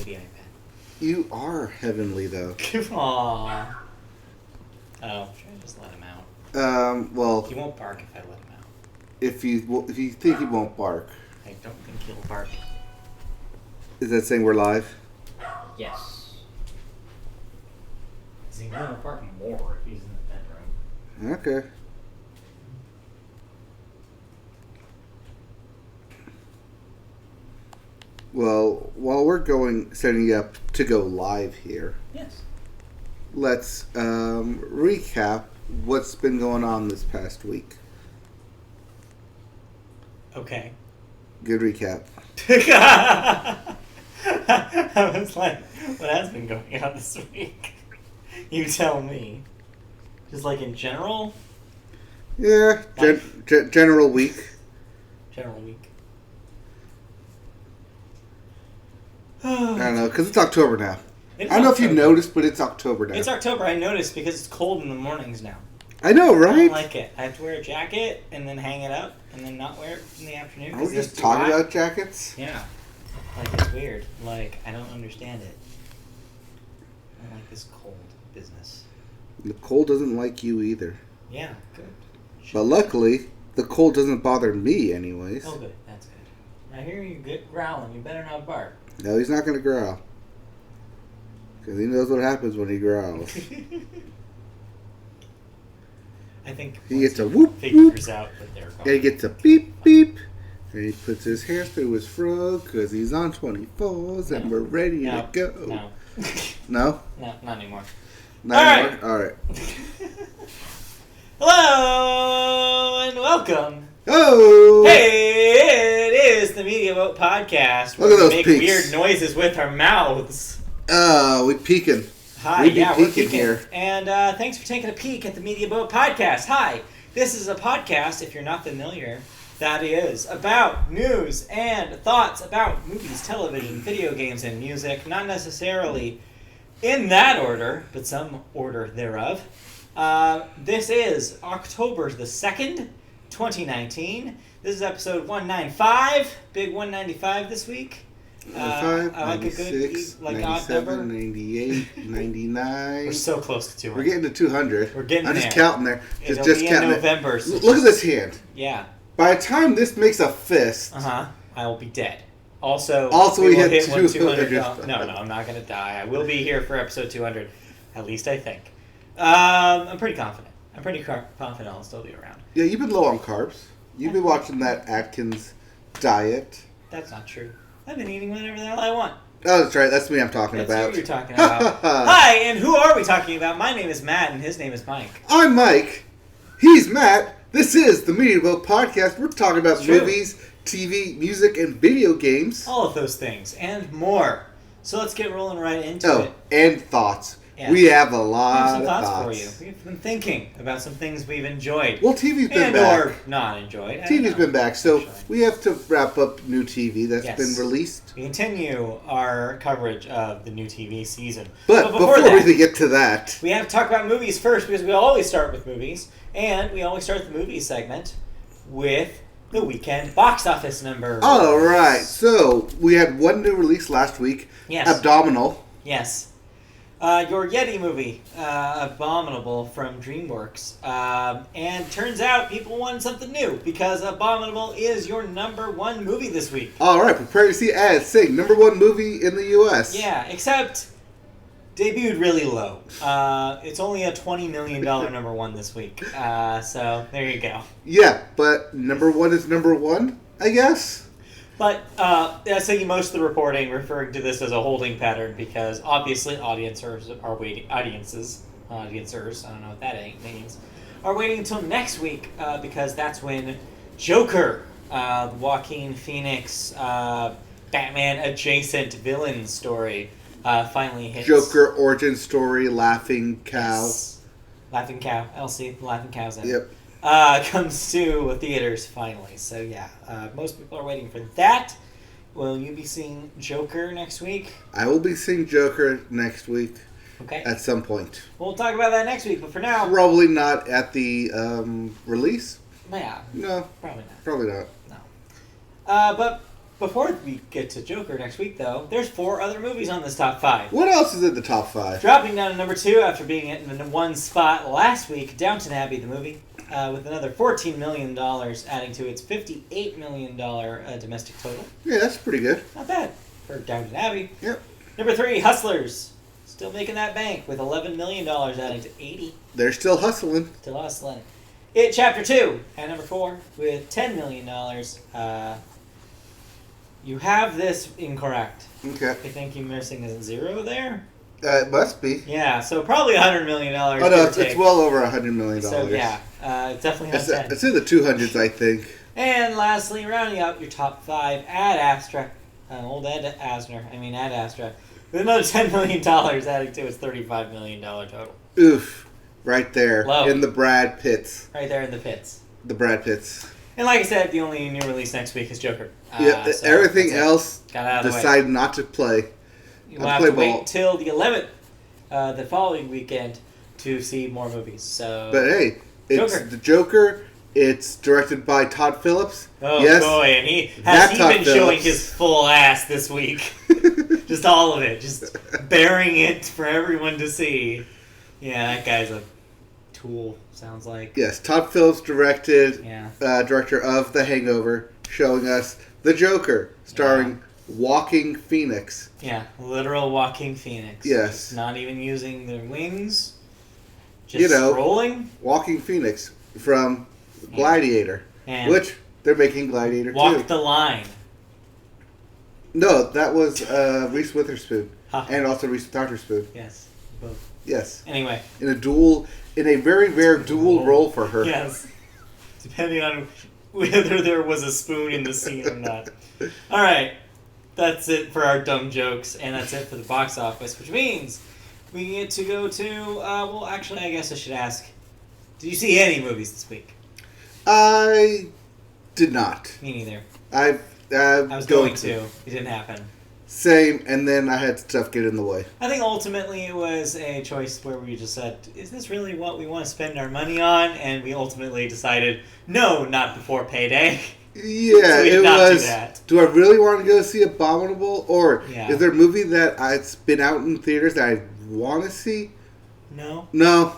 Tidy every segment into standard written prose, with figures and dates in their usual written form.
the iPad. You are heavenly, though. Aww. Oh, should I just let him out? Well, He won't bark if I let him out. if you think he won't bark, I don't think he'll bark. is that saying we're live? Yes. He's going to bark more if he's in the bedroom. Okay. Well, while we're setting up to go live here, Yes. let's recap what's been going on this past week. Okay. Good recap. I was like, what has been going on this week? You tell me. Just like in general? Yeah, general week. General week. I don't know, because it's October now. It's I don't know if you October. noticed, but it's October now. It's October, I noticed, because it's cold in the mornings now. I know, I right? don't like it. I have to wear a jacket and then hang it up and then not wear it in the afternoon. Are 'cause we it's just too talking hot. about jackets? Yeah. Like, it's weird. Like, I don't understand it. I don't like this cold business. The cold doesn't like you either. Yeah, good. But luckily, the cold doesn't bother me anyways. Oh, good. That's good. I hear you good growling. You better not bark. No, he's not going to growl. Because he knows what happens when he growls. I think He once gets a he whoop, figures out that they're And he gets a beep, beep. And he puts his hands through his fro because he's on 24s and we're ready to go. No. No? No, not anymore. Not anymore? All right. Hello and welcome. Oh! Hey, it is the Media Boat Podcast where Look at we those make peaks. weird noises with our mouths. We peeking. Hi, We be we're peeking peeking here. And thanks for taking a peek at the Media Boat Podcast. Hi, this is a podcast, if you're not familiar, that is about news and thoughts about movies, television, video games, and music. Not necessarily in that order, but some order thereof. This is October the 2nd, 2019. This is episode 195. Big 195 this week. 95, I like a good 96, odd 97, number. 98, 99. We're so close to 200. We're getting to 200. We're getting I'm just there. counting there. It'll Just be in counting it. November. So Look at this hand. Yeah. By the time this makes a fist, I will be dead. Also, we will hit hit 200. No, I'm not going to die. I will be here for episode 200. At least I think. I'm pretty confident. Confident I'll still be around. yeah, you've been low on carbs. You've been watching that Atkins diet. That's not true. I've been eating whatever the hell I want. Oh, that's right. That's me I'm talking That's about. who you're talking about. Hi, and who are we talking about? My name is Matt, and his name is Mike. I'm Mike. He's Matt. This is the Media Boat Podcast. We're talking about It's true. movies, TV, music, and video games. All of those things and more. So let's get rolling right into Oh, it. and thoughts. Yeah. We have a We have lot some of thoughts thoughts. for you. We've been thinking about some things we've enjoyed. Well, TV's been and back. or not enjoyed. I don't TV's know, been back, so actually. we have to wrap up new TV that's Yes. been released. We continue our coverage of the new TV season. But before that, we get to that, we have to talk about movies first because we always start with movies. And we always start the movie segment with the weekend box office number. all right. So we had one new release last week. Yes. Abdominal. Yes. Your Yeti movie, Abominable from DreamWorks. And turns out people wanted something new because Abominable is your number one movie this week. All right. Prepare to see ads. Sing #1 movie in the U.S. Yeah, except debuted really low. It's only a $20 million number one this week. So there you go. Yeah, but #1 is #1, I guess. But I see most of the reporting referring to this as a holding pattern because obviously audiences are waiting. Audiences, I don't know what that means, are waiting until next week because that's when Joker, Joaquin Phoenix, Batman adjacent villain story finally hits. Joker origin story, Laughing Cow. Yes. Laughing Cow, LC, Laughing Cow's in it. Yep. Comes to theaters finally. So yeah, most people are waiting for that. Will you be seeing Joker next week? I will be seeing Joker next week Okay. at some point. We'll talk about that next week, but for now, Probably not at the release. yeah, No, probably not. probably not. No. But Before we get to Joker next week, though, there's 4 other movies on this top 5. What else is in the top 5? Dropping down to number 2 after being in the one spot last week, Downton Abbey, the movie, with another $14 million, adding to its $58 million domestic total. Yeah, that's pretty good. Not bad for Downton Abbey. Yep. Number 3, Hustlers. Still making that bank with $11 million, adding to 80. They're still hustling. Still hustling. It Chapter 2 at number 4 with $10 million. You have this incorrect. Okay. I think you're missing a 0 there. It must be. Yeah, so probably $100 million. Oh, no, it's well over $100 million. So, yeah, definitely not 10. It's in the 200s, I think. And lastly, rounding out your top 5, Ad Astra. Ad Astra. With another $10 million adding to its $35 million total. Oof. Right there. Low. In the Brad Pitts. Right there in the pits. The Brad Pitts. And like I said, the only new release next week is Joker. Yeah, So everything else got out of the way. decided not to play. You'll have to wait till the 11th, the following weekend, to see more movies. So, But hey, it's Joker. the Joker. It's directed by Todd Phillips. Oh yes, boy, and that he Todd been showing Phillips. his full ass this week. Just all of it, just bearing it for everyone to see. Yeah, that guy's a tool. Sounds like. Yes, Todd Phillips directed. Yeah. Director of The Hangover, showing us the Joker, starring Walking Phoenix. Yeah, literal walking phoenix. Yes. Just not even using their wings. Just rolling. Walking Phoenix from Gladiator, And which they're making Gladiator walk 2. the line. No, that was Reese Witherspoon, Huh. and also Reese Witherspoon. Yes, both. Yes, Anyway. in a very rare dual role for her. Yes. Depending on whether there was a spoon in the scene or not. All right. That's it for our dumb jokes, and that's it for the box office, which means we get to go to, well, actually, I guess I should ask, did you see any movies this week? I did not. Me neither. I was going to. It didn't happen. Same, and then I had stuff get in the way. I think ultimately it was a choice where we just said, is this really what we want to spend our money on? And we ultimately decided, no, not before payday. Yeah, So we did it not do was. that. Do I really want to go see Abominable, or Yeah. is there a movie that it's been out in theaters that I want to see? No. No.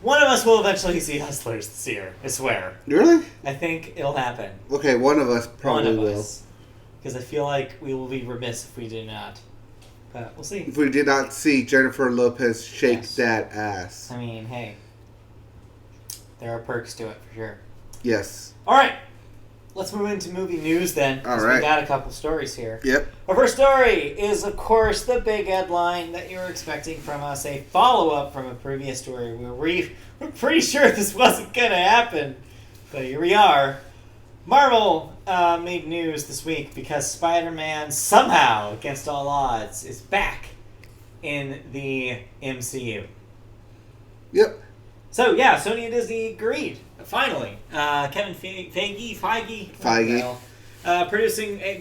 One of us will eventually see Hustlers this year, I swear. Really? I think it'll happen. Okay, one of us probably One of will. us. Because I feel like we will be remiss if we do not. But we'll see. If we did not see Jennifer Lopez shake Yes. that ass. I mean, hey. There are perks to it, for sure. Yes. Alright. Let's move into movie news then. 'cause All right. We got a couple stories here. Yep. Our first story is, of course, the big headline that you were expecting from us, a follow-up from a previous story where we're pretty sure this wasn't going to happen. But here we are. Marvel made news this week because Spider-Man, somehow, against all odds, is back in the MCU. Yep. So, yeah, Sony and Disney agreed. Finally. Kevin Feige,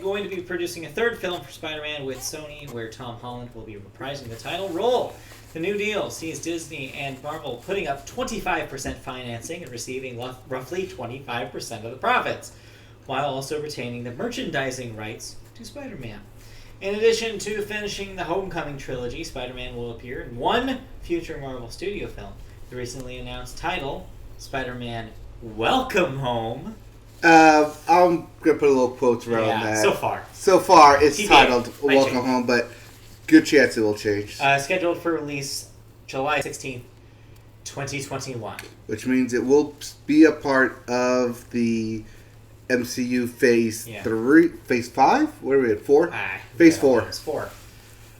going to be producing a third film for Spider-Man with Sony, where Tom Holland will be reprising the title role. The new deal sees Disney and Marvel putting up 25% financing and receiving roughly 25% of the profits, while also retaining the merchandising rights to Spider-Man. In addition to finishing the Homecoming trilogy, Spider-Man will appear in one future Marvel Studio film. The recently announced title, Spider-Man Welcome Home. I'm going to put a little quotes around that. So far. So far, it's TBA. titled Might Welcome change. Home, but good chance it will change. Scheduled for release July 16th, 2021. Which means it will be a part of the MCU Phase 3, Phase 5? What are we at, 4? Phase 4. It's 4.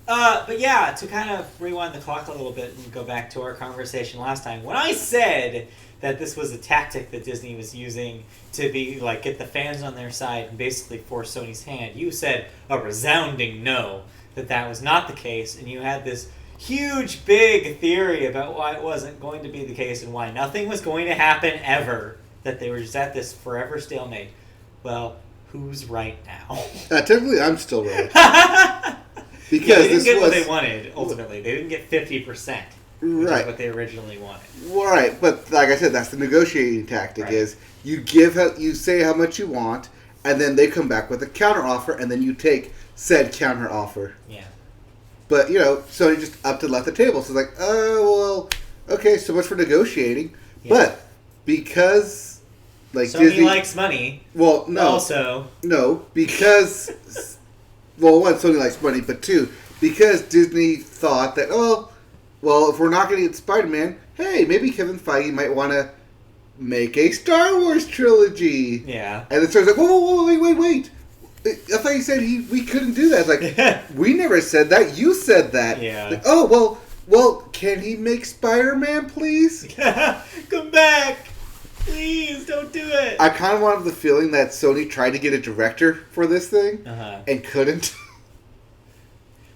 But yeah, to kind of rewind the clock a little bit and go back to our conversation last time, when I said that this was a tactic that Disney was using to be like get the fans on their side and basically force Sony's hand, you said a resounding no, that was not the case, and you had this huge, big theory about why it wasn't going to be the case and why nothing was going to happen ever, that they were just at this forever stalemate. Well, who's right now? Technically, I'm still right. Because they didn't this get was, what they wanted, ultimately. They didn't get 50%, which right. is what they originally wanted. Right, but like I said, that's the negotiating tactic, Right. is you say how much you want, and then they come back with a counteroffer, and then you take said counteroffer. Yeah. But, Sony just upped and left the table. So it's like, oh, well, okay, so much for negotiating. Yeah. But because, Sony Disney likes money. Well, no. Also. No, because, well, one, Sony likes money, but two, because Disney thought that, well, if we're not going to get Spider-Man, hey, maybe Kevin Feige might want to make a Star Wars trilogy. Yeah. And then Star's like, whoa, wait. I thought you said we couldn't do that. It's like, we never said that. You said that. Yeah. Like, oh, well, can he make Spider-Man, please? Come back. Please, don't do it. I kind of wanted the feeling that Sony tried to get a director for this thing and couldn't.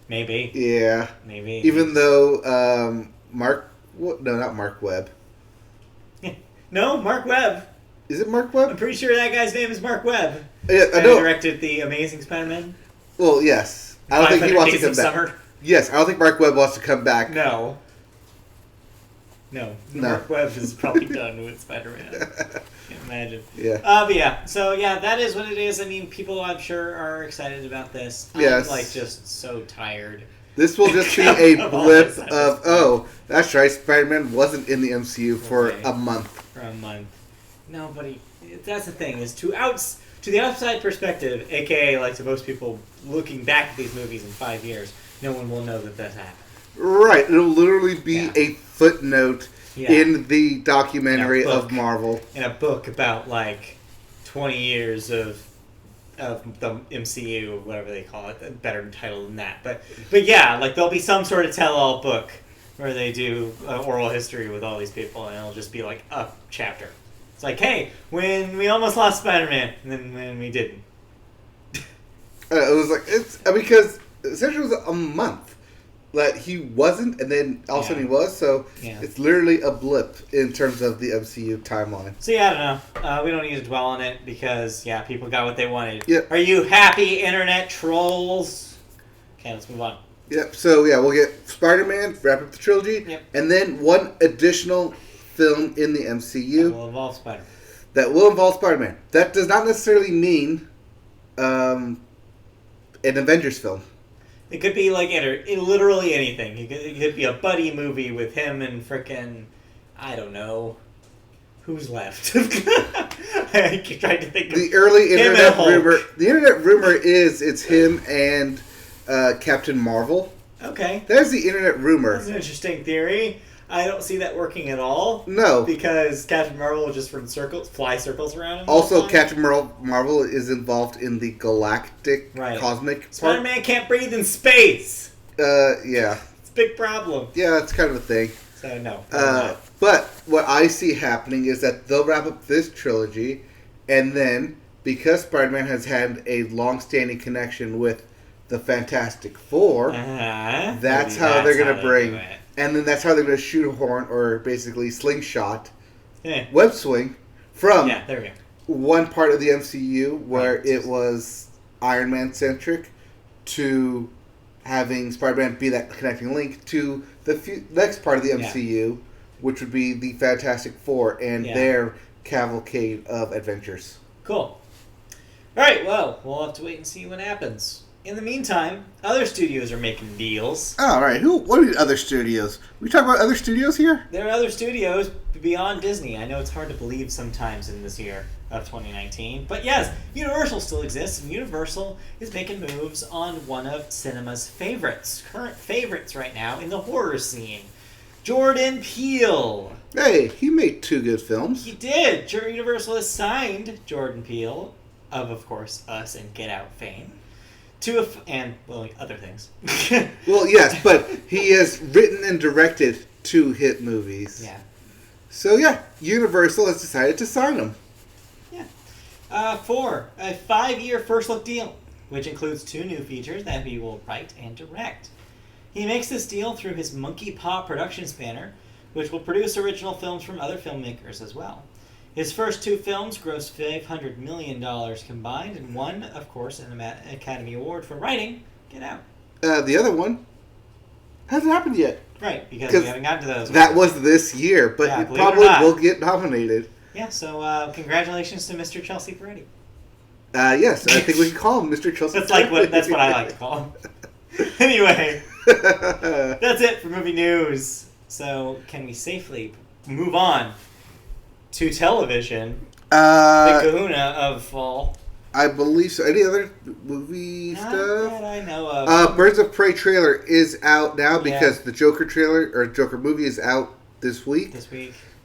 Maybe. Yeah. Maybe. Even though not Mark Webb. No, Mark Webb. Is it Mark Webb? I'm pretty sure that guy's name is Mark Webb. Yeah, I know. Directed the Amazing Spider-Man. Well, yes. I don't think he wants to come back. Summer. Yes, I don't think Mark Webb wants to come back. No. Mark Webb is probably done with Spider-Man. Can't imagine. Yeah. But yeah. So yeah, that is what it is. I mean, people I'm sure are excited about this. Yes. I'm just so tired. This will just be a blip of, that's right, Spider-Man wasn't in the MCU for a month. For a month. Nobody. That's the thing, is to the outside perspective, aka to most people looking back at these movies in 5 years, no one will know that happened. Right. It'll literally be a footnote in the documentary of Marvel. In a book about 20 years of the MCU, whatever they call it, a better title than that. But yeah, there'll be some sort of tell-all book where they do oral history with all these people, and it'll just be a chapter. It's hey, when we almost lost Spider-Man, and then when we didn't. It was because essentially it was a month that he wasn't, and then all of a sudden he was, so it's literally a blip in terms of the MCU timeline. So yeah, I don't know. We don't need to dwell on it because, people got what they wanted. Yep. Are you happy, internet trolls? Okay, let's move on. Yep, so we'll get Spider-Man, wrap up the trilogy, and then one additional film in the MCU. That will involve Spider-Man. That will involve Spider-Man. That does not necessarily mean an Avengers film. It could be literally anything. It could be a buddy movie with him and frickin', I don't know, who's left? I tried to think of the early internet rumor. The internet rumor is it's him and Captain Marvel. Okay. There's the internet rumor. That's an interesting theory. I don't see that working at all. No. Because Captain Marvel will just fly circles around him. Also, Captain Marvel is involved in the galactic cosmic part. Spider-Man can't breathe in space. Yeah. It's a big problem. Yeah, it's kind of a thing. So, no. But what I see happening is that they'll wrap up this trilogy, and then, because Spider-Man has had a long-standing connection with the Fantastic Four, that's how they're going to bring... And then that's how they're going to shoehorn, or basically slingshot, web swing from there we go. one part of the MCU where it was Iron Man centric to having Spider-Man be that connecting link to the next part of the MCU, which would be the Fantastic Four and their cavalcade of adventures. Cool. All right, well, we'll have to wait and see what happens. In the meantime, other studios are making deals. Oh, all right. What are the other studios? We talk about other studios here? There are other studios beyond Disney. I know it's hard to believe sometimes in this year of 2019. But yes, Universal still exists, and Universal is making moves on one of cinema's current favorites right now in the horror scene. Jordan Peele. Hey, he made 2 good films. He did. Universal has signed Jordan Peele, of course, Us and Get Out fame. And other things. Well, yes, but he has written and directed 2 hit movies. Yeah. So, Universal has decided to sign him. Yeah. For a 5-year first look deal, which includes 2 new features that he will write and direct. He makes this deal through his Monkey Paw Productions banner, which will produce original films from other filmmakers as well. His first 2 films grossed $500 million combined, and won, of course, an Academy Award for writing, Get Out. The other one hasn't happened yet. Right, because we haven't gotten to those. That was this year, but it probably will get nominated. Yeah, so congratulations to Mr. Chelsea Peretti. Yes, I think we can call him Mr. Chelsea. That's what I like to call him. Anyway, that's it for movie news. So, can we safely move on to television? The kahuna of fall. I believe so. Any other movie Not stuff? that I know of. Birds of Prey trailer is out now because the Joker trailer or Joker movie is out this week.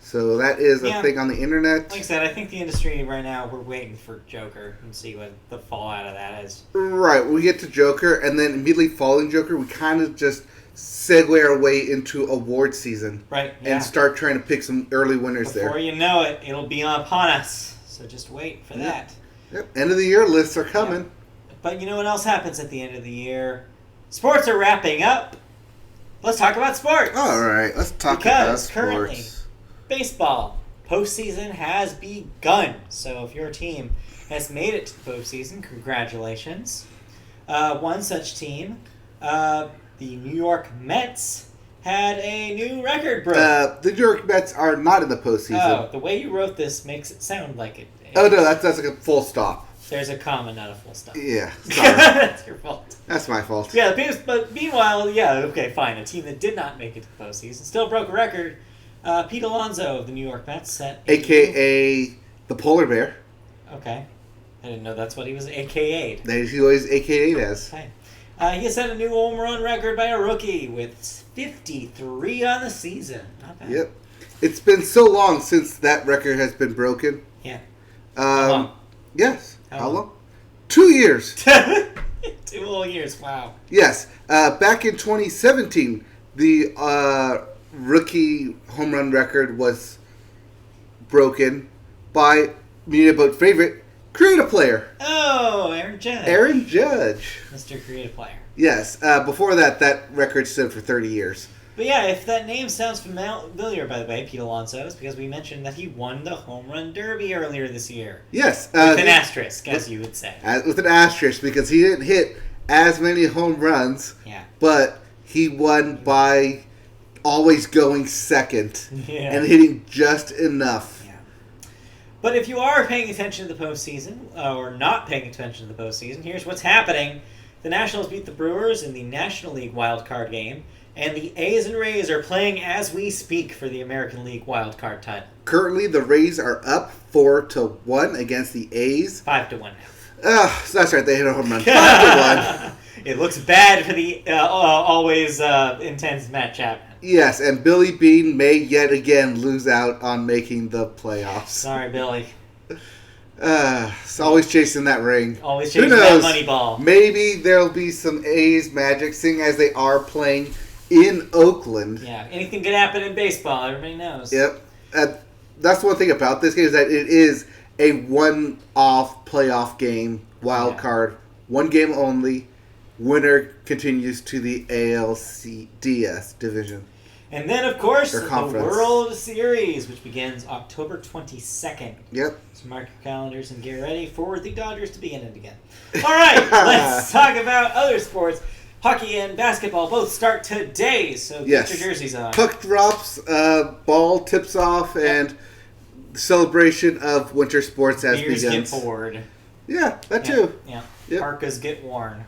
So that is a thing on the internet. Like I said, I think the industry right now, we're waiting for Joker and see what the fallout of that is. Right. We get to Joker, and then immediately following Joker, we kind of just segue our way into award season. Right, and start trying to pick some early winners there. Before you know it, it'll be upon us. So just wait for that. Yep. End of the year lists are coming. Yep. But you know what else happens at the end of the year? Sports are wrapping up. Let's talk about sports. All right, let's talk about sports. Currently, baseball postseason has begun. So if your team has made it to the postseason, congratulations. One such team, the New York Mets, had a new record broke. The New York Mets are not in the postseason. Oh, the way you wrote this makes it sound like it. Oh no, that's like a full stop. There's a comma, not a full stop. Yeah, sorry. That's your fault. That's my fault. Yeah, but meanwhile, okay, fine. A team that did not make it to the postseason still broke a record. Pete Alonso of the New York Mets set AKA the Polar Bear. Okay. I didn't know that's what he was AKA'd. He always AKA'd as. Okay. He set a new home run record by a rookie with 53 on the season. Not bad. Yep. It's been so long since that record has been broken. Yeah. How long? Yes. How long? 2 years. 2 whole years. Wow. Yes. Back in 2017, the rookie home run record was broken by Media Boat favorite Creative Player. Oh, Aaron Judge. Aaron Judge. Mr. Creative Player. Yes. Before that record stood for 30 years. But yeah, if that name sounds familiar, by the way, Pete Alonso, it's because we mentioned that he won the Home Run Derby earlier this year. Yes. With an asterisk, as you would say. With an asterisk, because he didn't hit as many home runs. Yeah. But he won by always going second and hitting just enough. Yeah. But if you are paying attention to the postseason, or not paying attention to the postseason, here's what's happening. The Nationals beat the Brewers in the National League wild card game, and the A's and Rays are playing as we speak for the American League wild card title. Currently, the Rays are up 4-1 against the A's. 5-1 now. So that's right. They hit a home run. 5-1. It looks bad for the always intense Matt Chapman. Yes, and Billy Beane may yet again lose out on making the playoffs. Sorry, Billy. It's always chasing that ring. Always chasing that money ball. Maybe there'll be some A's magic, seeing as they are playing in Oakland. Yeah, anything could happen in baseball. Everybody knows. Yep. That's one thing about this game is that it is a one-off playoff game, wild card, one game only. Winner continues to the ALCS division. And then, of course, the conference. World Series, which begins October 22nd. Yep. So mark your calendars and get ready for the Dodgers to be in it again. All right, let's talk about other sports. Hockey and basketball both start today, so get your jerseys on. Puck drops, ball tips off, and the celebration of winter sports has Beers begun. get poured. Yeah, that too. Yeah. Yep. Parkas get worn.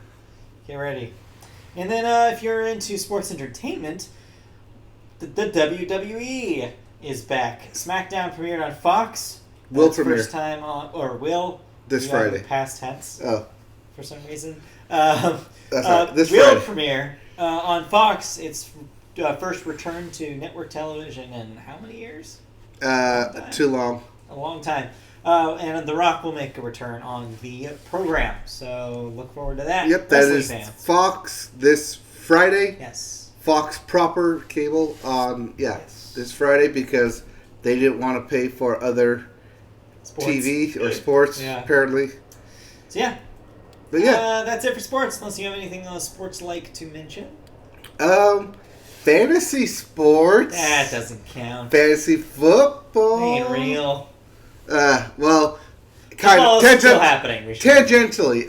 Get ready. And then if you're into sports entertainment, the WWE is back. SmackDown premiered on Fox. Will premiere. First time on, or will. This Friday. Past tense. Oh. For some reason. That's right. This will Friday. premiere on Fox. It's first return to network television in how many years? Too long. A long time. And The Rock will make a return on the program. So look forward to that. Yep, that is fans. Fox this Friday. Yes. Fox proper cable on, this Friday because they didn't want to pay for other TV or sports, apparently. So, yeah. But yeah. That's it for sports, unless you have anything sports-like to mention. Fantasy sports. That doesn't count. Fantasy football. Ain't real. Well, kind of. Still happening. Tangentially.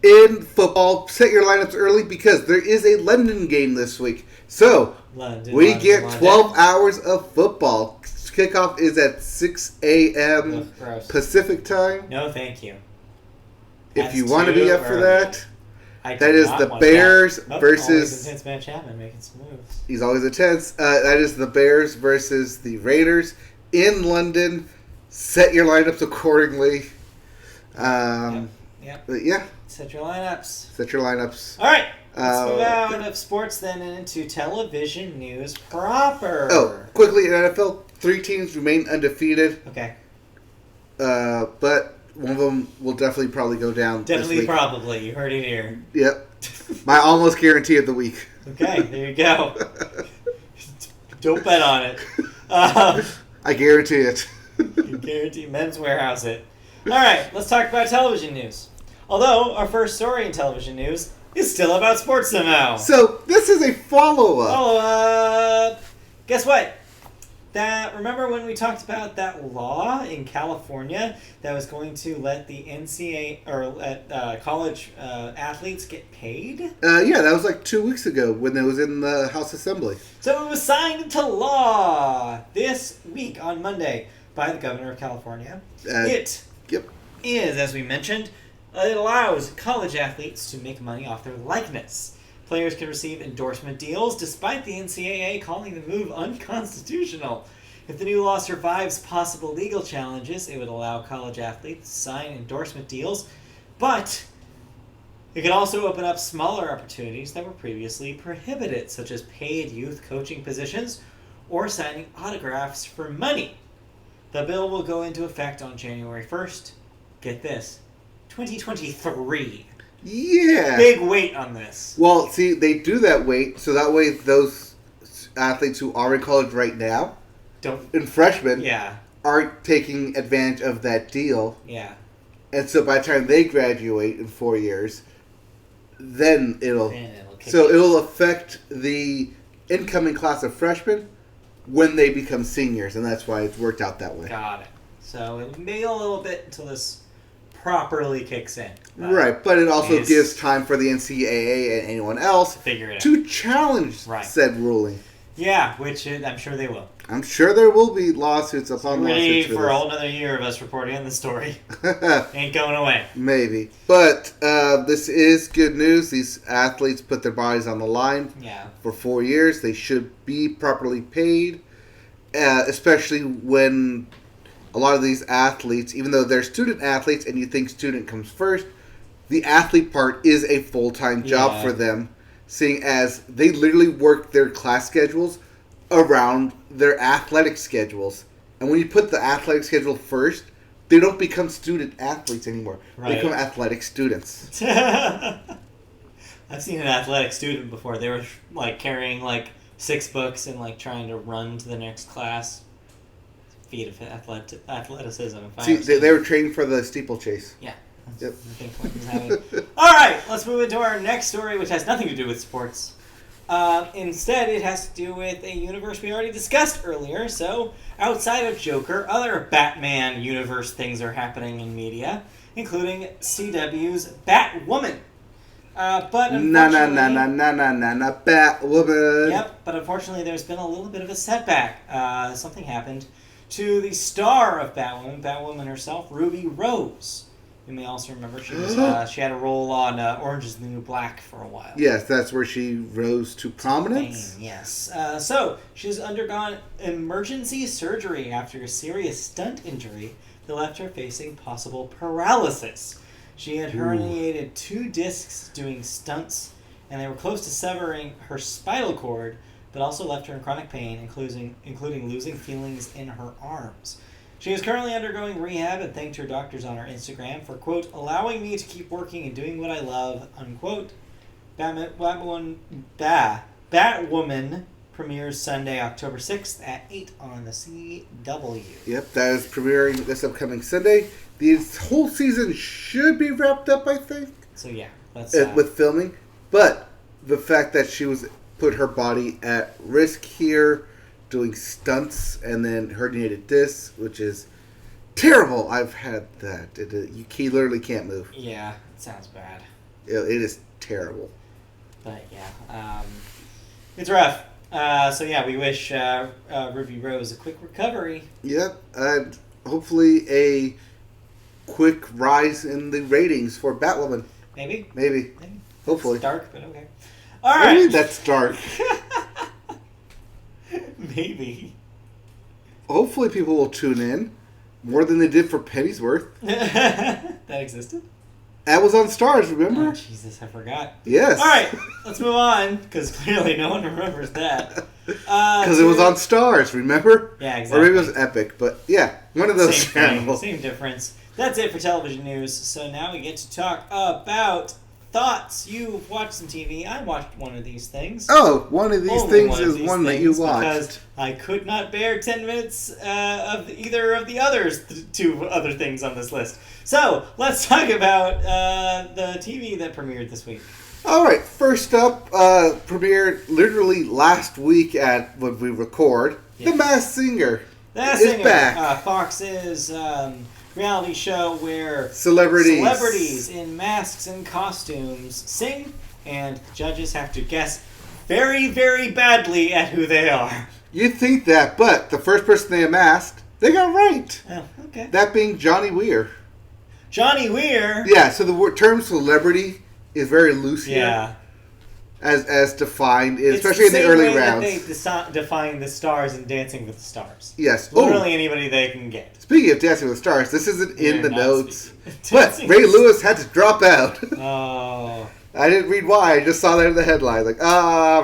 In football, set your lineups early because there is a London game this week. So, we get 12 hours of football. Kickoff is at 6 a.m. Gross. Pacific time. No, thank you. if you want to be up for that, I that is the Bears versus. Always Matt Chapman making some moves. He's always intense. That is the Bears versus the Raiders in London. Set your lineups accordingly. Yep. But yeah. Set your lineups. Set your lineups. All right. Let's move out of sports then and into television news proper. Oh, quickly in NFL, 3 teams remain undefeated. Okay. But one of them will definitely probably go down. Definitely, this week. probably. You heard it here. Yep. My almost guarantee of the week. Okay, there you go. Don't bet on it. I guarantee it. You guarantee Men's Warehouse it. All right, let's talk about television news. Although our first story in television news is still about sports somehow. So this is a follow-up. Follow-up. Guess what? Remember when we talked about that law in California that was going to let the NCAA or let college athletes get paid? Yeah, that was like 2 weeks ago when it was in the House Assembly. So it was signed into law this week on Monday by the governor of California. It is, as we mentioned, it allows college athletes to make money off their likeness. Players can receive endorsement deals despite the NCAA calling the move unconstitutional. If the new law survives possible legal challenges, it would allow college athletes to sign endorsement deals, but it could also open up smaller opportunities that were previously prohibited, such as paid youth coaching positions or signing autographs for money. The bill will go into effect on January 1st. Get this, 2023. Yeah. Big weight on this. Well, see, they do that weight, so that way those athletes who are in college right now, and freshmen, aren't taking advantage of that deal. Yeah. And so by the time they graduate in 4 years, then it'll affect the incoming class of freshmen when they become seniors, and that's why it's worked out that way. Got it. So it'll be a little bit until this properly kicks in. Right, but it also gives time for the NCAA and anyone else to challenge said ruling. Yeah, which I'm sure they will. I'm sure there will be lawsuits upon lawsuits for a whole another year of us reporting on the story. Ain't going away. Maybe. But this is good news. These athletes put their bodies on the line for 4 years. They should be properly paid, especially when a lot of these athletes, even though they're student athletes and you think student comes first, the athlete part is a full-time job for them, seeing as they literally work their class schedules around their athletic schedules. And when you put the athletic schedule first, they don't become student athletes anymore. Right. They become athletic students. I've seen an athletic student before. They were like carrying like 6 books and like trying to run to the next class. Feat of athleticism. See, they were trained for the steeplechase. Yeah. Yep. All right, let's move into our next story, which has nothing to do with sports. Instead, it has to do with a universe we already discussed earlier. So, outside of Joker, other Batman universe things are happening in media, including CW's Batwoman. But unfortunately, Batwoman. Yep, but unfortunately, there's been a little bit of a setback. Something happened to the star of Batwoman herself, Ruby Rose. You may also remember she had a role on Orange is the New Black for a while. Yes, that's where she rose to prominence. Yes. So she's undergone emergency surgery after a serious stunt injury that left her facing possible paralysis. She had herniated 2 discs doing stunts, and they were close to severing her spinal cord, but also left her in chronic pain, including losing feelings in her arms. She is currently undergoing rehab and thanked her doctors on her Instagram for, quote, allowing me to keep working and doing what I love, unquote. Batwoman premieres Sunday, October 6th at 8 on the CW. Yep, that is premiering this upcoming Sunday. The whole season should be wrapped up, I think. So, yeah. With filming. But the fact that she was put her body at risk here, doing stunts, and then herniated discs, which is terrible. I've had that. You literally can't move. Yeah, it sounds bad. It is terrible. But yeah, it's rough. So yeah, we wish Ruby Rose a quick recovery. Yep, and hopefully a quick rise in the ratings for Batwoman. Maybe. Hopefully. It's dark, but okay. All I right. mean, that's dark. Maybe. Hopefully people will tune in more than they did for Pennyworth. That existed? That was on Stars, remember? Oh, Jesus, I forgot. Yes. All right, let's move on, because clearly no one remembers that. Because it was on Stars, remember? Yeah, exactly. Or maybe it was Epic, but yeah, one of those channels. Same difference. That's it for television news. So now we get to talk about thoughts. You've watched some TV. I watched one of these things. Oh, one of these Only things is these one that you things, because watched. I could not bear 10 minutes of either of the others, two other things on this list. So let's talk about the TV that premiered this week. All right, first up, premiered literally last week at when we record. Yeah. The Masked Singer That's is back. Fox's reality show where Celebrities in masks and costumes sing, and judges have to guess very, very badly at who they are. You'd think that, but the first person they unmasked, they got right. Oh, okay. That being Johnny Weir. Johnny Weir. Yeah, so the term celebrity is very loose here. Yeah. As defined, It's especially in the early way rounds. That they define the stars in Dancing with the Stars. Yes. Literally anybody they can get. Speaking of Dancing with the Stars, this isn't in They're the not notes. speaking. But Ray Lewis had to drop out. Oh. I didn't read why. I just saw that in the headline. Like,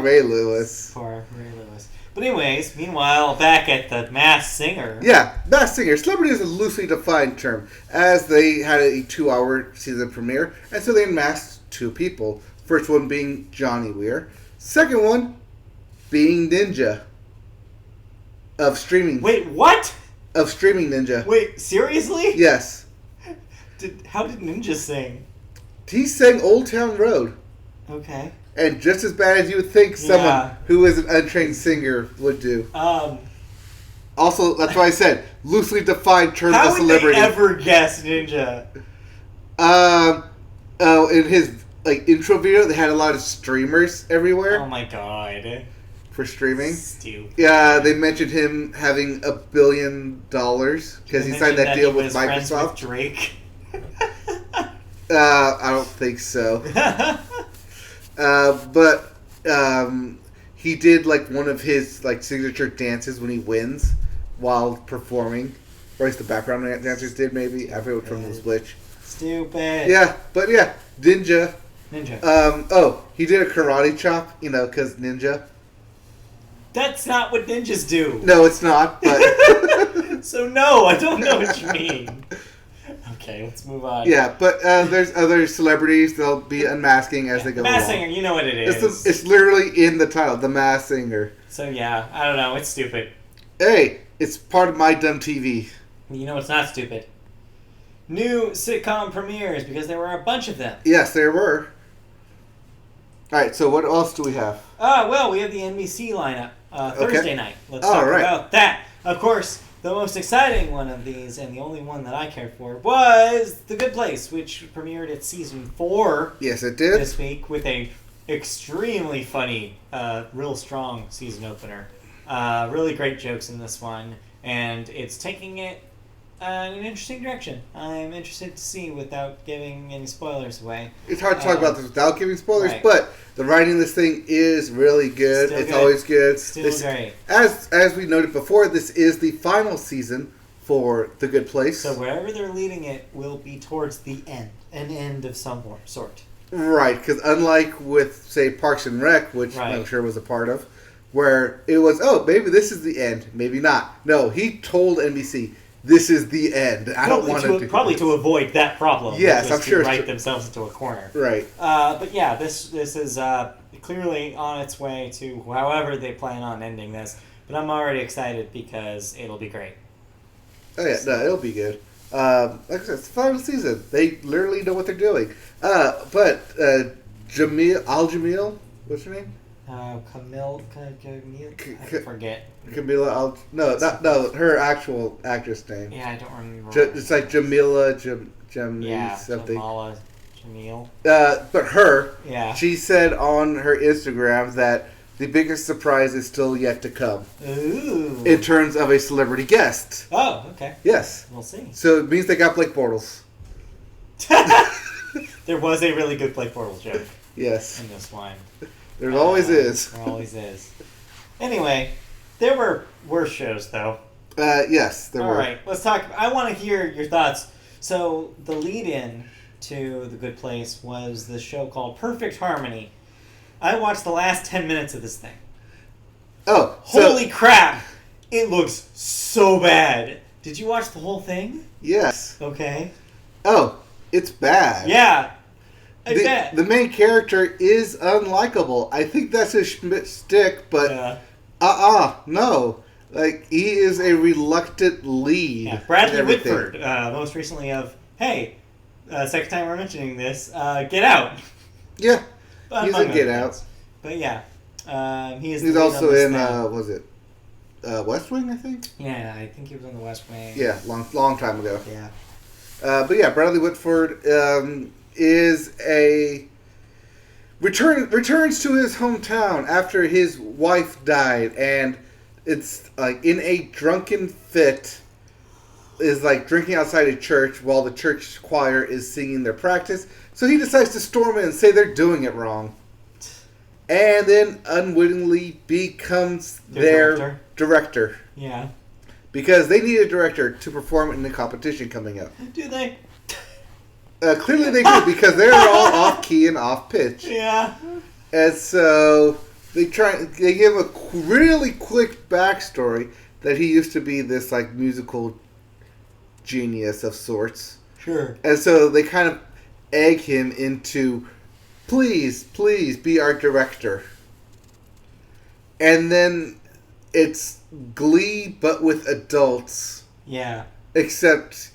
Ray Lewis. Poor Ray Lewis. But anyways, meanwhile, back at the Masked Singer. Yeah, Masked Singer. Celebrity is a loosely defined term, as they had a 2-hour season premiere, and so they unmasked 2 people. First one being Johnny Weir. Second one being Ninja. Of streaming. Wait, what? Of Streaming Ninja. Wait, seriously? Yes. How did Ninja sing? He sang Old Town Road. Okay. And just as bad as you would think someone Yeah. who is an untrained singer would do. Also, that's why I said loosely defined term How of celebrity. would they ever guess Ninja? In his intro video, they had a lot of streamers everywhere Oh my god. for streaming. Stupid. Yeah, they mentioned him having $1 billion because he signed that deal with Microsoft. With Drake. I don't think so. But he did one of his signature dances when he wins while performing, or at least the background dancers did. Maybe I forget which one was which. Stupid. Yeah, but yeah, Ninja. Ninja. He did a karate chop, because ninja. That's not what ninjas do. No, it's not. But So no, I don't know what you mean. Okay, let's move on. yeah, but there's other celebrities. They'll be unmasking as they go Masked along. Singer, you know what it is. It's literally in the title, The Masked Singer. So yeah, I don't know. It's stupid. Hey, it's part of my dumb TV. You know it's not stupid. New sitcom premieres, because there were a bunch of them. Yes, there were. All right, so what else do we have? Well, we have the NBC lineup. Thursday night. Let's talk about that. Of course, the most exciting one of these, and the only one that I cared for, was The Good Place, which premiered its season 4 Yes, it did. this week with a extremely funny, real strong season opener. Really great jokes in this one, and it's taking it in an interesting direction. I'm interested to see without giving any spoilers away. It's hard to talk about this without giving spoilers, right. but the writing of this thing is really good. Still It's good. always good. Still great. As we noted before, this is the final season for The Good Place. So wherever they're leading it will be towards the end, an end of some sort. Right, because unlike with, say, Parks and Rec, which I'm sure was a part of, where it was, maybe this is the end, maybe not. No, he told NBC, this is the end. I don't want to probably to avoid that problem. Yes, I'm sure. To write themselves into a corner. Right. But yeah, this is clearly on its way to however they plan on ending this. But I'm already excited because it'll be great. Oh yeah, no, it'll be good. Like I said, it's the final season. They literally know what they're doing. But Jamil, what's her name? Camille, I forget. Camila her actual actress name. Yeah, I don't remember. It's like Jamila, something. Jamil. But her, Yeah. she said on her Instagram that the biggest surprise is still yet to come. Ooh. In terms of a celebrity guest. Oh, okay. Yes. We'll see. So it means they got Blake Bortles. There was a really good Blake Bortles joke Yes. in this one. There always is. There always is. Anyway, there were worse shows, though. Yes, there were. All right, let's talk. I want to hear your thoughts. So, the lead-in to The Good Place was the show called Perfect Harmony. I watched the last 10 minutes of this thing. Oh, Holy crap! It looks so bad. Did you watch the whole thing? Yes. Okay. Oh, it's bad. Yeah. I bet. The main character is unlikable. I think that's his shtick, but no. Like, he is a reluctant lead. Yeah. Bradley Whitford, most recently of, hey, second time we're mentioning this, Get Out. Yeah, he's in Get Out. But yeah, he's also in, was it West Wing, I think? Yeah, I think he was in the West Wing. Yeah, long time ago. Yeah. But yeah, Bradley Whitford is a returns to his hometown after his wife died, and it's like in a drunken fit, is like drinking outside a church while the church choir is singing their practice. So he decides to storm in and say they're doing it wrong, and then unwittingly becomes their director. Yeah. Because they need a director to perform in the competition coming up. Do they? Clearly they do, because they're all off key and off pitch. Yeah. And so they give a really quick backstory that he used to be this like musical genius of sorts. Sure. And so they kind of egg him into, please be our director. And then it's Glee, but with adults. Yeah. Except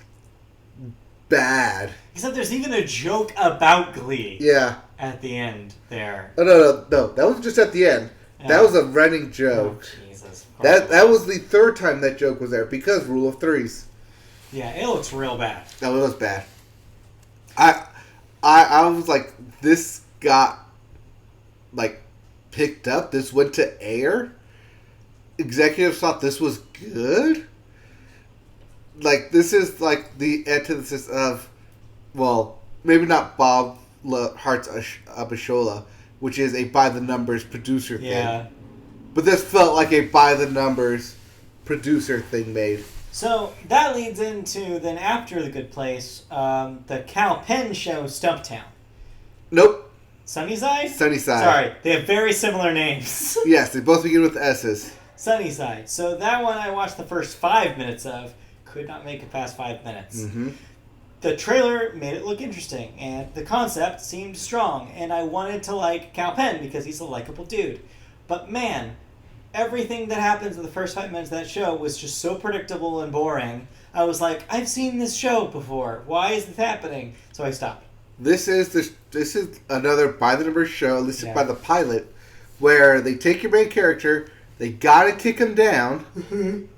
bad. Except there's even a joke about Glee. Yeah. At the end there. Oh, no. That was just at the end. That was a running joke. Oh, Jesus. That was the third time that joke was there, because rule of threes. Yeah, it looks real bad. No, it was bad. I was like, this got, like, picked up. This went to air. Executives thought this was good. Like, this is like the antithesis of, well, maybe not Bob Hart's Abishola, which is a by-the-numbers producer thing. Yeah. But this felt like a by-the-numbers producer thing made. So, that leads into, then after The Good Place, the Cal Penn show, Stumptown. Nope. Sunnyside? Sunnyside. Sorry, they have very similar names. Yes, they both begin with S's. Sunnyside. So that one I watched the first 5 minutes of. Could not make it past 5 minutes. Mm-hmm. The trailer made it look interesting, and the concept seemed strong, and I wanted to like Cal Penn because he's a likable dude. But man, everything that happens in the first 5 minutes of that show was just so predictable and boring. I was like, I've seen this show before. Why is this happening? So I stopped. This is another by the numbers show, listed by the pilot, where they take your main character, they gotta kick him down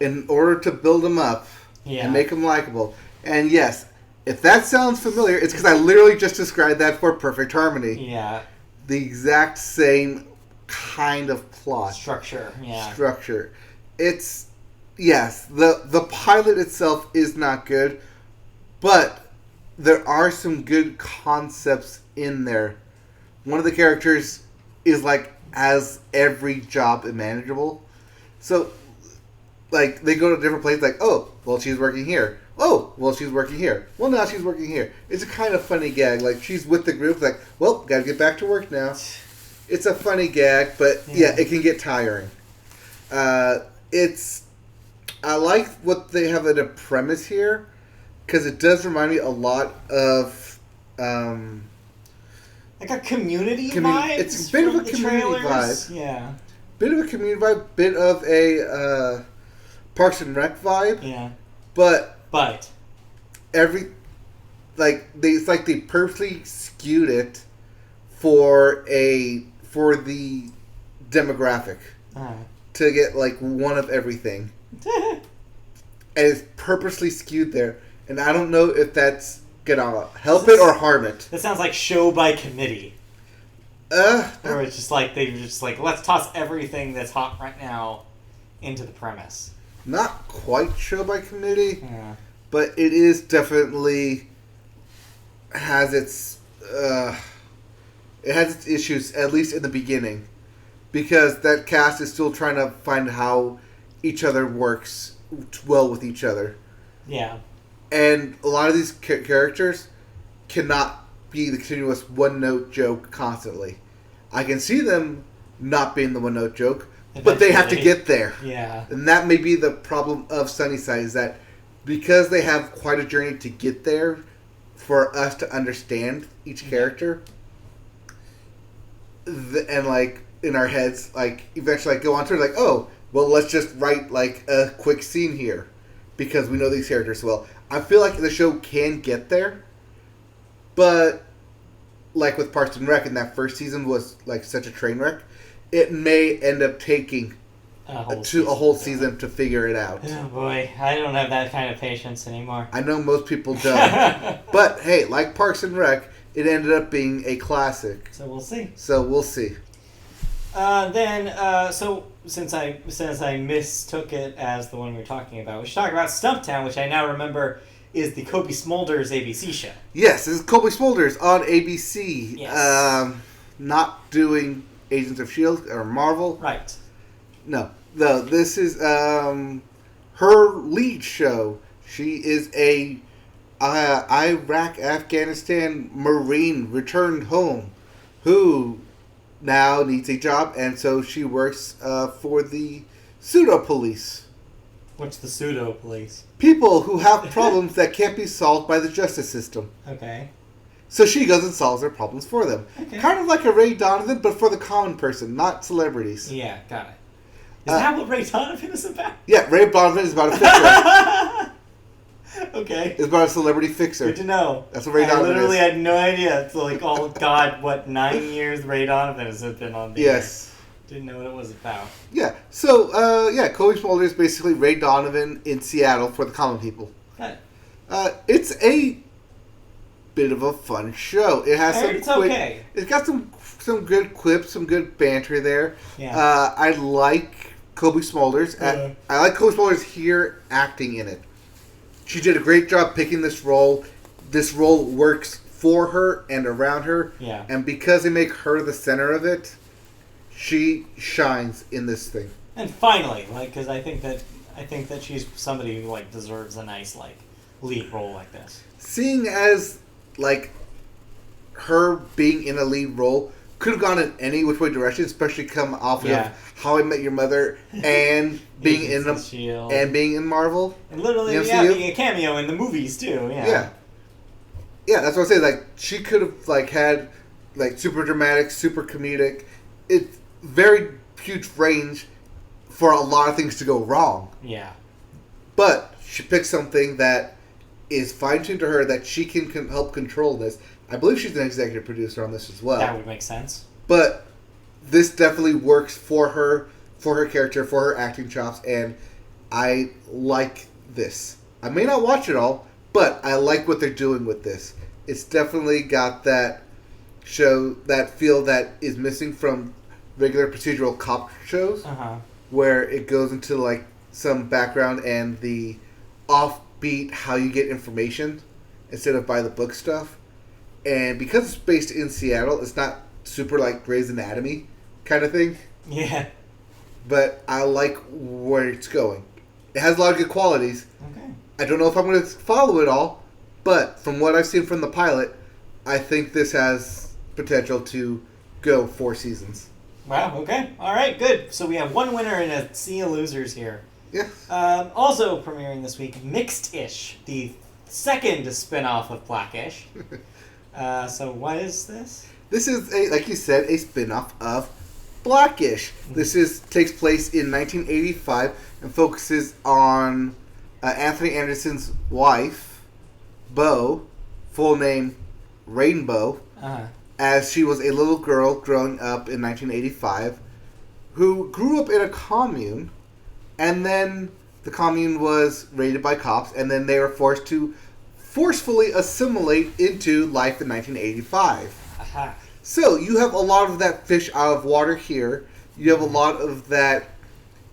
in order to build him up and make him likable. And yes, if that sounds familiar, it's because I literally just described that for Perfect Harmony. Yeah. The exact same kind of plot. Structure. It's, yes, the pilot itself is not good, but there are some good concepts in there. One of the characters is like, has every job imaginable. So, like, they go to different places, like, oh, well, she's working here. Oh, well, she's working here. Well, now she's working here. It's a kind of funny gag. Like, she's with the group, like, well, gotta get back to work now. It's a funny gag, but yeah, it can get tiring. I like what they have in a premise here, because it does remind me a lot of like a Community vibe. It's a bit of a Community vibe. Yeah. Bit of a Community vibe, bit of a Parks and Rec vibe. Yeah. But it's like they purposely skewed it for the demographic to get like one of everything, and it's purposely skewed there. And I don't know if that's gonna help it or harm it. That sounds like show by committee. Or it's just like they're just like, let's toss everything that's hot right now into the premise. Not quite show by committee, but it is definitely has its issues, at least in the beginning, because that cast is still trying to find how each other works well with each other. Yeah. And a lot of these characters cannot be the continuous one-note joke constantly. I can see them not being the one-note joke, but they have to get there. Yeah. And that may be the problem of Sunnyside, is that because they have quite a journey to get there for us to understand each character, and like in our heads, like eventually like, go on to like, oh, well, let's just write like a quick scene here because we know these characters well. I feel like the show can get there, but like with Parks and Rec, in that first season was like such a train wreck, it may end up taking a whole season to figure it out. Oh boy, I don't have that kind of patience anymore. I know most people don't. But hey, like Parks and Rec, it ended up being a classic. So we'll see. So since I mistook it as the one we were talking about, we should talk about Stumptown, which I now remember is the Cobie Smulders ABC show. Yes, this is Cobie Smulders on ABC. Yes. Not doing Agents of S.H.I.E.L.D. or Marvel. Right. No, this is her lead show. She is a Iraq, Afghanistan Marine returned home who now needs a job, and so she works for the pseudo police. What's the pseudo police? People who have problems that can't be solved by the justice system. Okay. So she goes and solves their problems for them. Okay. Kind of like a Ray Donovan, but for the common person, not celebrities. Yeah, got it. Is that what Ray Donovan is about? Yeah, Ray Donovan is about a fixer. Okay. It's about a celebrity fixer. Good to know. That's what Ray Donovan is. I literally had no idea. It's like, oh god, what, 9 years Ray Donovan has been on the air. Didn't know what it was about. Yeah. So, Cobie Smulders is basically Ray Donovan in Seattle for the common people. Got it. It's a bit of a fun show. It has okay. It's got some good quips, some good banter there. Yeah. I like Cobie Smulders. I like Cobie Smulders here acting in it. She did a great job picking this role. This role works for her and around her. Yeah. And because they make her the center of it, she shines in this thing. And finally, like, because I think that she's somebody who like deserves a nice like lead role like this. Seeing as like her being in a lead role could have gone in any which way direction, especially come off of How I Met Your Mother and being being in Marvel and literally being a cameo in the movies too. Yeah, that's what I'm saying. Like she could have like had like super dramatic, super comedic. It's very huge range for a lot of things to go wrong. Yeah, but she picked something that is fine-tuned to her that she can help control this. I believe she's an executive producer on this as well. That would make sense. But this definitely works for her character, for her acting chops, and I like this. I may not watch it all, but I like what they're doing with this. It's definitely got that that feel that is missing from regular procedural cop shows, where it goes into like some background and the offbeat how you get information instead of by the book stuff. And because it's based in Seattle, it's not super like Grey's Anatomy kind of thing. Yeah. But I like where it's going. It has a lot of good qualities. Okay. I don't know if I'm going to follow it all, but from what I've seen from the pilot, I think this has potential to go 4 seasons. Wow, okay. All right, good. So we have one winner and a sea of losers here. Yeah. Also premiering this week, Mixed-ish, the second spin-off of Blackish. So what is this? This is, like you said, a spin-off of Blackish. This takes place in 1985 and focuses on Anthony Anderson's wife, Bo, full name Rainbow, as she was a little girl growing up in 1985 who grew up in a commune, and then the commune was raided by cops, and then they were forced to forcefully assimilate into life in 1985. So you have a lot of that fish out of water here. You have a lot of that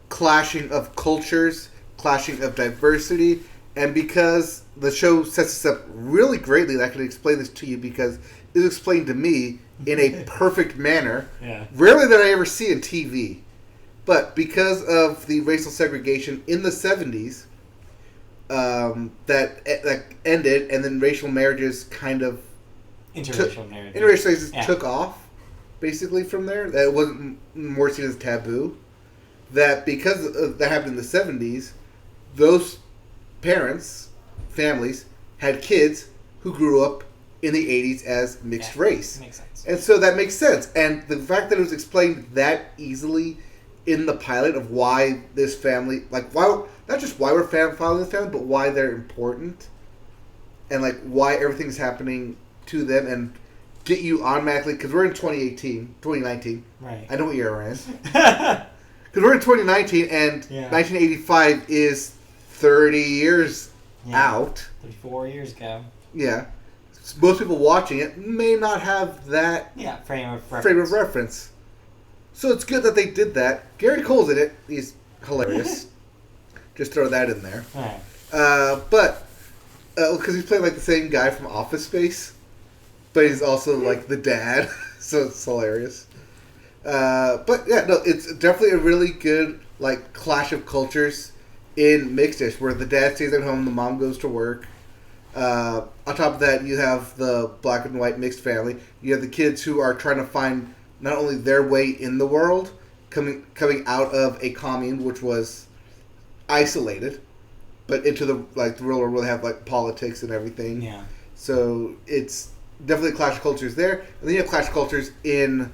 clashing of cultures, clashing of diversity, And because the show sets us up really greatly, I can explain this to you because it was explained to me in a perfect manner. Yeah. Rarely that I ever see in TV. But because of the racial segregation in the 70s, that ended, and then racial marriages kind of... Interracial marriages. Interracial marriages took off, basically, from there. That it wasn't more seen as taboo. That because that happened in the 70s, those parents, families, had kids who grew up in the 80s as mixed race. Makes sense. And so that makes sense. And the fact that it was explained that easily in the pilot of why this family, like, why, not just why we're following this family, but why they're important. And, like, why everything's happening to them and get you automatically, because we're in 2019. Right. I know what year we're in. Because we're in 2019 and 1985 is 30 years out. 34 years ago. Yeah. Most people watching it may not have that frame of reference. So it's good that they did that. Gary Cole's in it. He's hilarious. Just throw that in there. Right. But, because he's playing like the same guy from Office Space, but he's also like the dad. So it's hilarious. But yeah, no, it's definitely a really good like clash of cultures in Mixed-ish, where the dad stays at home, the mom goes to work. On top of that, you have the black and white mixed family. You have the kids who are trying to find not only their way in the world, coming out of a commune which was isolated, but into the real world where they have like politics and everything. Yeah. So it's definitely a clash of cultures there, and then you have clash of cultures in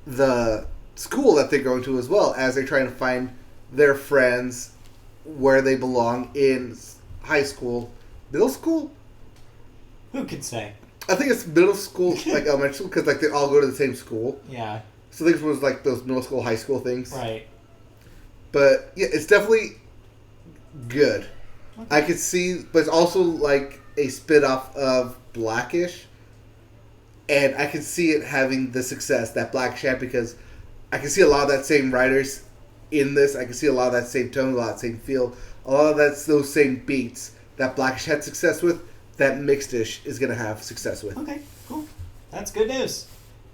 the school that they're going to as well, as they're trying to find their friends where they belong in high school, middle school. Who could say? I think it's middle school, like elementary school, because like they all go to the same school. Yeah. So I think it was like those middle school, high school things. Right. But yeah, it's definitely good. Okay. I could see, but it's also like a spin-off of Blackish, and I can see it having the success that Blackish had because I can see a lot of that same writers in this. I can see a lot of that same tone, a lot of that same feel, a lot of those same beats that Blackish had success with. That Mixed-ish is going to have success with. Okay, cool. That's good news.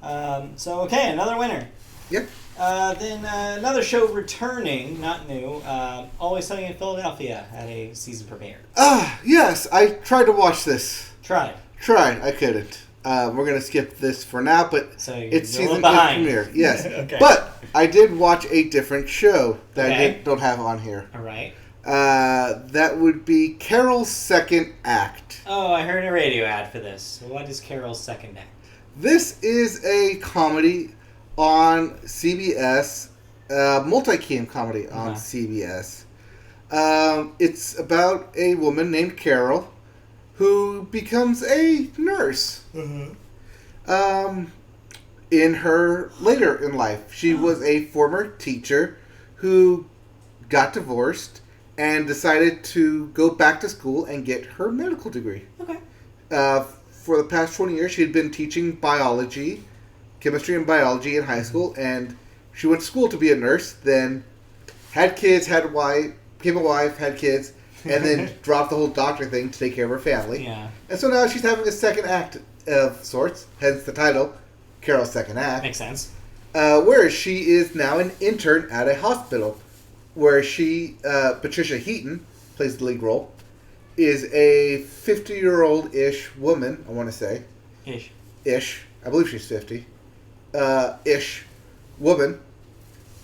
Okay, another winner. Yep. Then another show returning, not new, Always Sunny in Philadelphia had a season premiere. Yes, I tried to watch this. Tried. I couldn't. We're going to skip this for now, but so it's season behind. premiere. Yes. Okay. But I did watch a different show that I don't have on here. All right. That would be Carol's Second Act. Oh, I heard a radio ad for this. What is Carol's Second Act? This is a comedy on CBS, multi-cam comedy on CBS. It's about a woman named Carol who becomes a nurse. In her later in life. She was a former teacher who got divorced and decided to go back to school and get her medical degree. Okay. For the past 20 years, she had been teaching biology, chemistry and biology in high school, and she went to school to be a nurse, then had kids, became a wife, had kids, and then dropped the whole doctor thing to take care of her family. Yeah. And so now she's having a second act of sorts, hence the title, Carol's Second Act. Makes sense. Where she is now an intern at a hospital, where she, Patricia Heaton, plays the lead role, is a 50-year-old-ish woman, I want to say. Ish. I believe she's 50. Ish woman,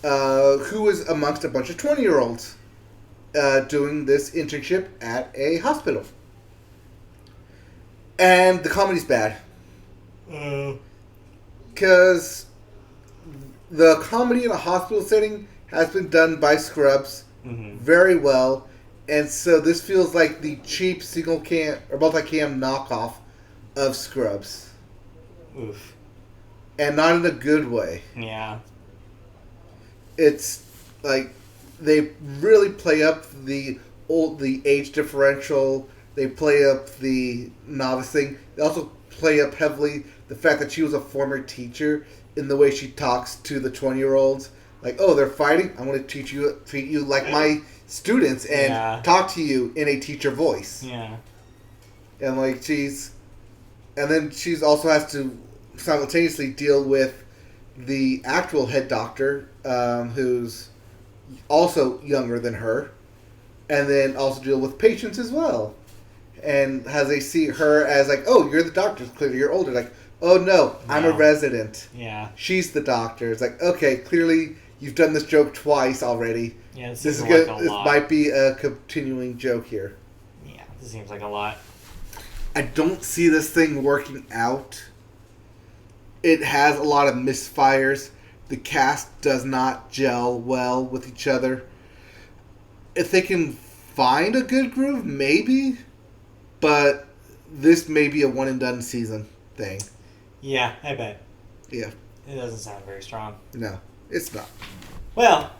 who is amongst a bunch of 20-year-olds doing this internship at a hospital. And the comedy's bad. Because the comedy in a hospital setting has been done by Scrubs very well, and so this feels like the cheap single cam or multi-cam knockoff of Scrubs. Oof. And not in a good way. Yeah. It's like they really play up the age differential. They play up the novice thing. They also play up heavily the fact that she was a former teacher in the way she talks to the 20-year-olds. Like, oh, they're fighting. I'm going to treat you like my students and talk to you in a teacher voice. Yeah. And like and then she's also has to simultaneously deal with the actual head doctor, who's also younger than her, and then also deal with patients as well. And as they see her as like, oh, you're the doctor, clearly you're older. Like, oh no, I'm a resident. Yeah. She's the doctor. It's like, okay, clearly you've done this joke twice already. Yeah, this is good. This might be a continuing joke here. Yeah, this seems like a lot. I don't see this thing working out. It has a lot of misfires. The cast does not gel well with each other. If they can find a good groove, maybe. But this may be a one-and-done season thing. Yeah, I bet. Yeah. It doesn't sound very strong. No, it's not. Well,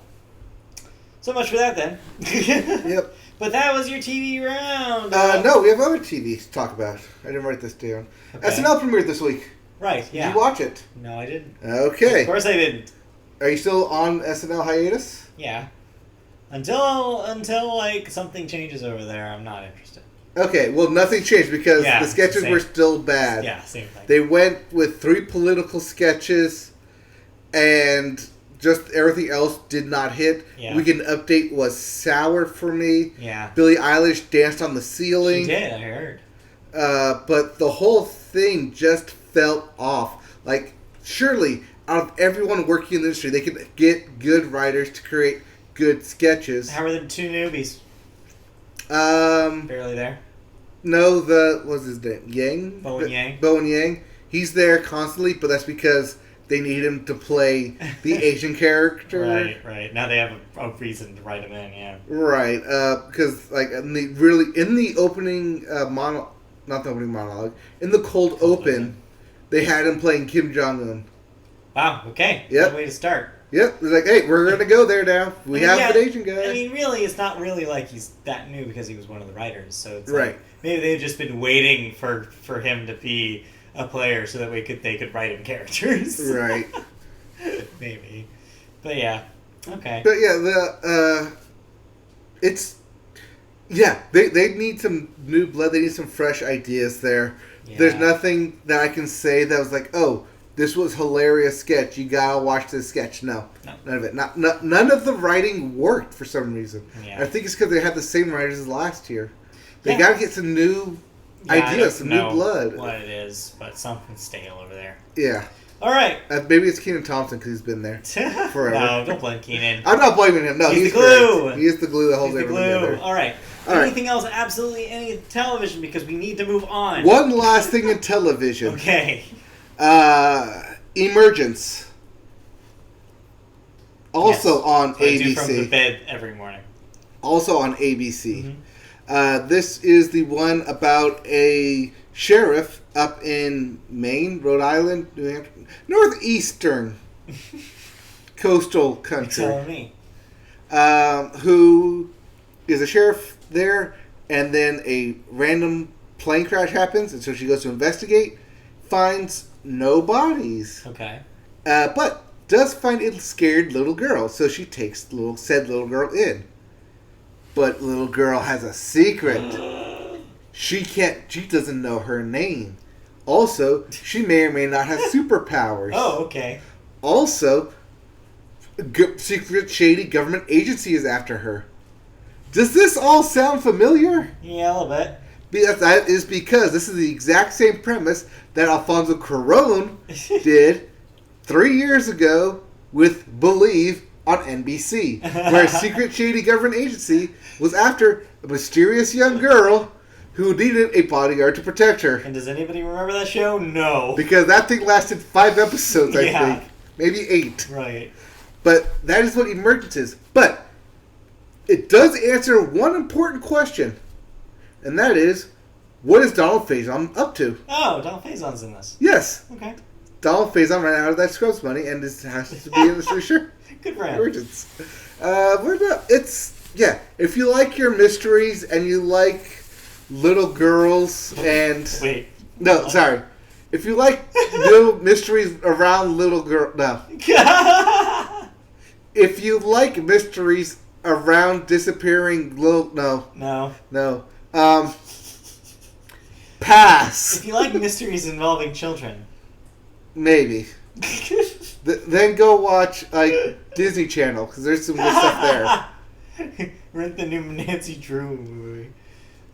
so much for that then. Yep. But that was your TV round. No, we have other TV to talk about. I didn't write this down. Okay. SNL premiered this week. Right, yeah. Did you watch it? No, I didn't. Okay. Of course I didn't. Are you still on SNL hiatus? Yeah. Until like something changes over there, I'm not interested. Okay, well nothing changed because the sketches were still bad. Yeah, same thing. They went with 3 political sketches and just everything else did not hit. Yeah. Weekend Update was sour for me. Yeah. Billie Eilish danced on the ceiling. She did, I heard. But the whole thing just felt off. Like, surely, out of everyone working in the industry, they could get good writers to create good sketches. How are the 2 newbies? Barely there. No, what's his name? Yang? Bowen Yang. Bowen Yang. He's there constantly, but that's because they need him to play the Asian character. Right. Now they have a reason to write him in, yeah. Right, because like in the opening not the opening monologue, in the cold open, they had him playing Kim Jong-un. Wow, okay. Yep. Good way to start. Yep, they're like, hey, we're going to go there now. We have an Asian guy. I mean, really, it's not really like he's that new because he was one of the writers. So it's right. Like, maybe they've just been waiting for him to be a player so that they could write him characters. Right. Maybe. But yeah. Okay. But yeah, they need some new blood. They need some fresh ideas there. Yeah. There's nothing that I can say that was like, oh, this was hilarious sketch. You gotta watch this sketch. No, none of it. None of the writing worked for some reason. Yeah. I think it's because they had the same writers as last year. They gotta get some new ideas, some new blood. What it is, but something's stale over there. Yeah. All right. Maybe it's Kenan Thompson because he's been there forever. No, don't blame Kenan. I'm not blaming him. No, he's the glue. Great. He is the glue that holds everything together. All right. Anything else? Absolutely any television because we need to move on. One last thing in television. Okay. Emergence. Also on ABC. I do from the bed every morning. Also on ABC. Mm-hmm. This is the one about a sheriff up in Maine, Rhode Island, New Hampshire, northeastern coastal country. You're telling me. Who is a sheriff there, and then a random plane crash happens, and so she goes to investigate, finds no bodies. Okay. But does find a scared little girl, so she takes said little girl in. But little girl has a secret. She doesn't know her name. Also, she may or may not have superpowers. Oh, okay. Also, secret shady government agency is after her. Does this all sound familiar? Yeah, a little bit. That is because this is the exact same premise that Alfonso Cuarón did 3 years ago with Believe on NBC, where a secret shady government agency was after a mysterious young girl who needed a bodyguard to protect her. And does anybody remember that show? No. Because that thing lasted 5 episodes, I think. Maybe 8. Right. But that is what Emergence is. But it does answer one important question. And that is, what is Donald Faison up to? Oh, Donald Faison's in this. Yes. Okay. Donald Faison ran out of that Scrubs money and has to be in this for sure. Good for him. Emergence. If you like your mysteries and you like little girls and... Wait. No, sorry. If you like little mysteries around little girl... No. If you like mysteries around disappearing little... No. Pass. If you like mysteries involving children. Maybe. Then go watch Disney Channel, because there's some good stuff there. Rent the new Nancy Drew movie.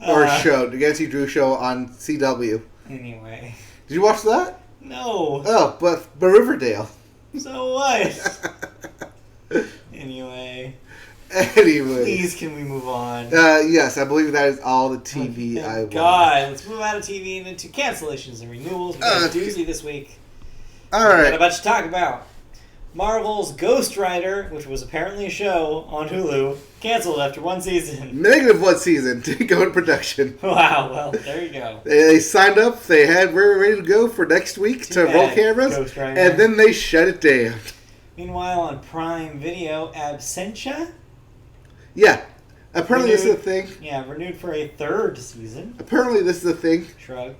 Or show. The Nancy Drew show on CW. Anyway. Did you watch that? No. Oh, but Riverdale. So what? Anyway. Please, can we move on? Yes, I believe that is all the TV I watch. God, let's move out of TV and into cancellations and renewals. We got a doozy this week. All right. We got a bunch to talk about. Marvel's Ghost Rider, which was apparently a show on Hulu, canceled after one season. Negative one season. Didn't go in production. Wow, well, there you go. They signed up. They were ready to go for next week to roll cameras. Ghost Rider. And then they shut it down. Meanwhile, on Prime Video, Absentia? Yeah. Apparently this is a thing. Yeah, renewed for a third season. Apparently this is a thing. Shrug.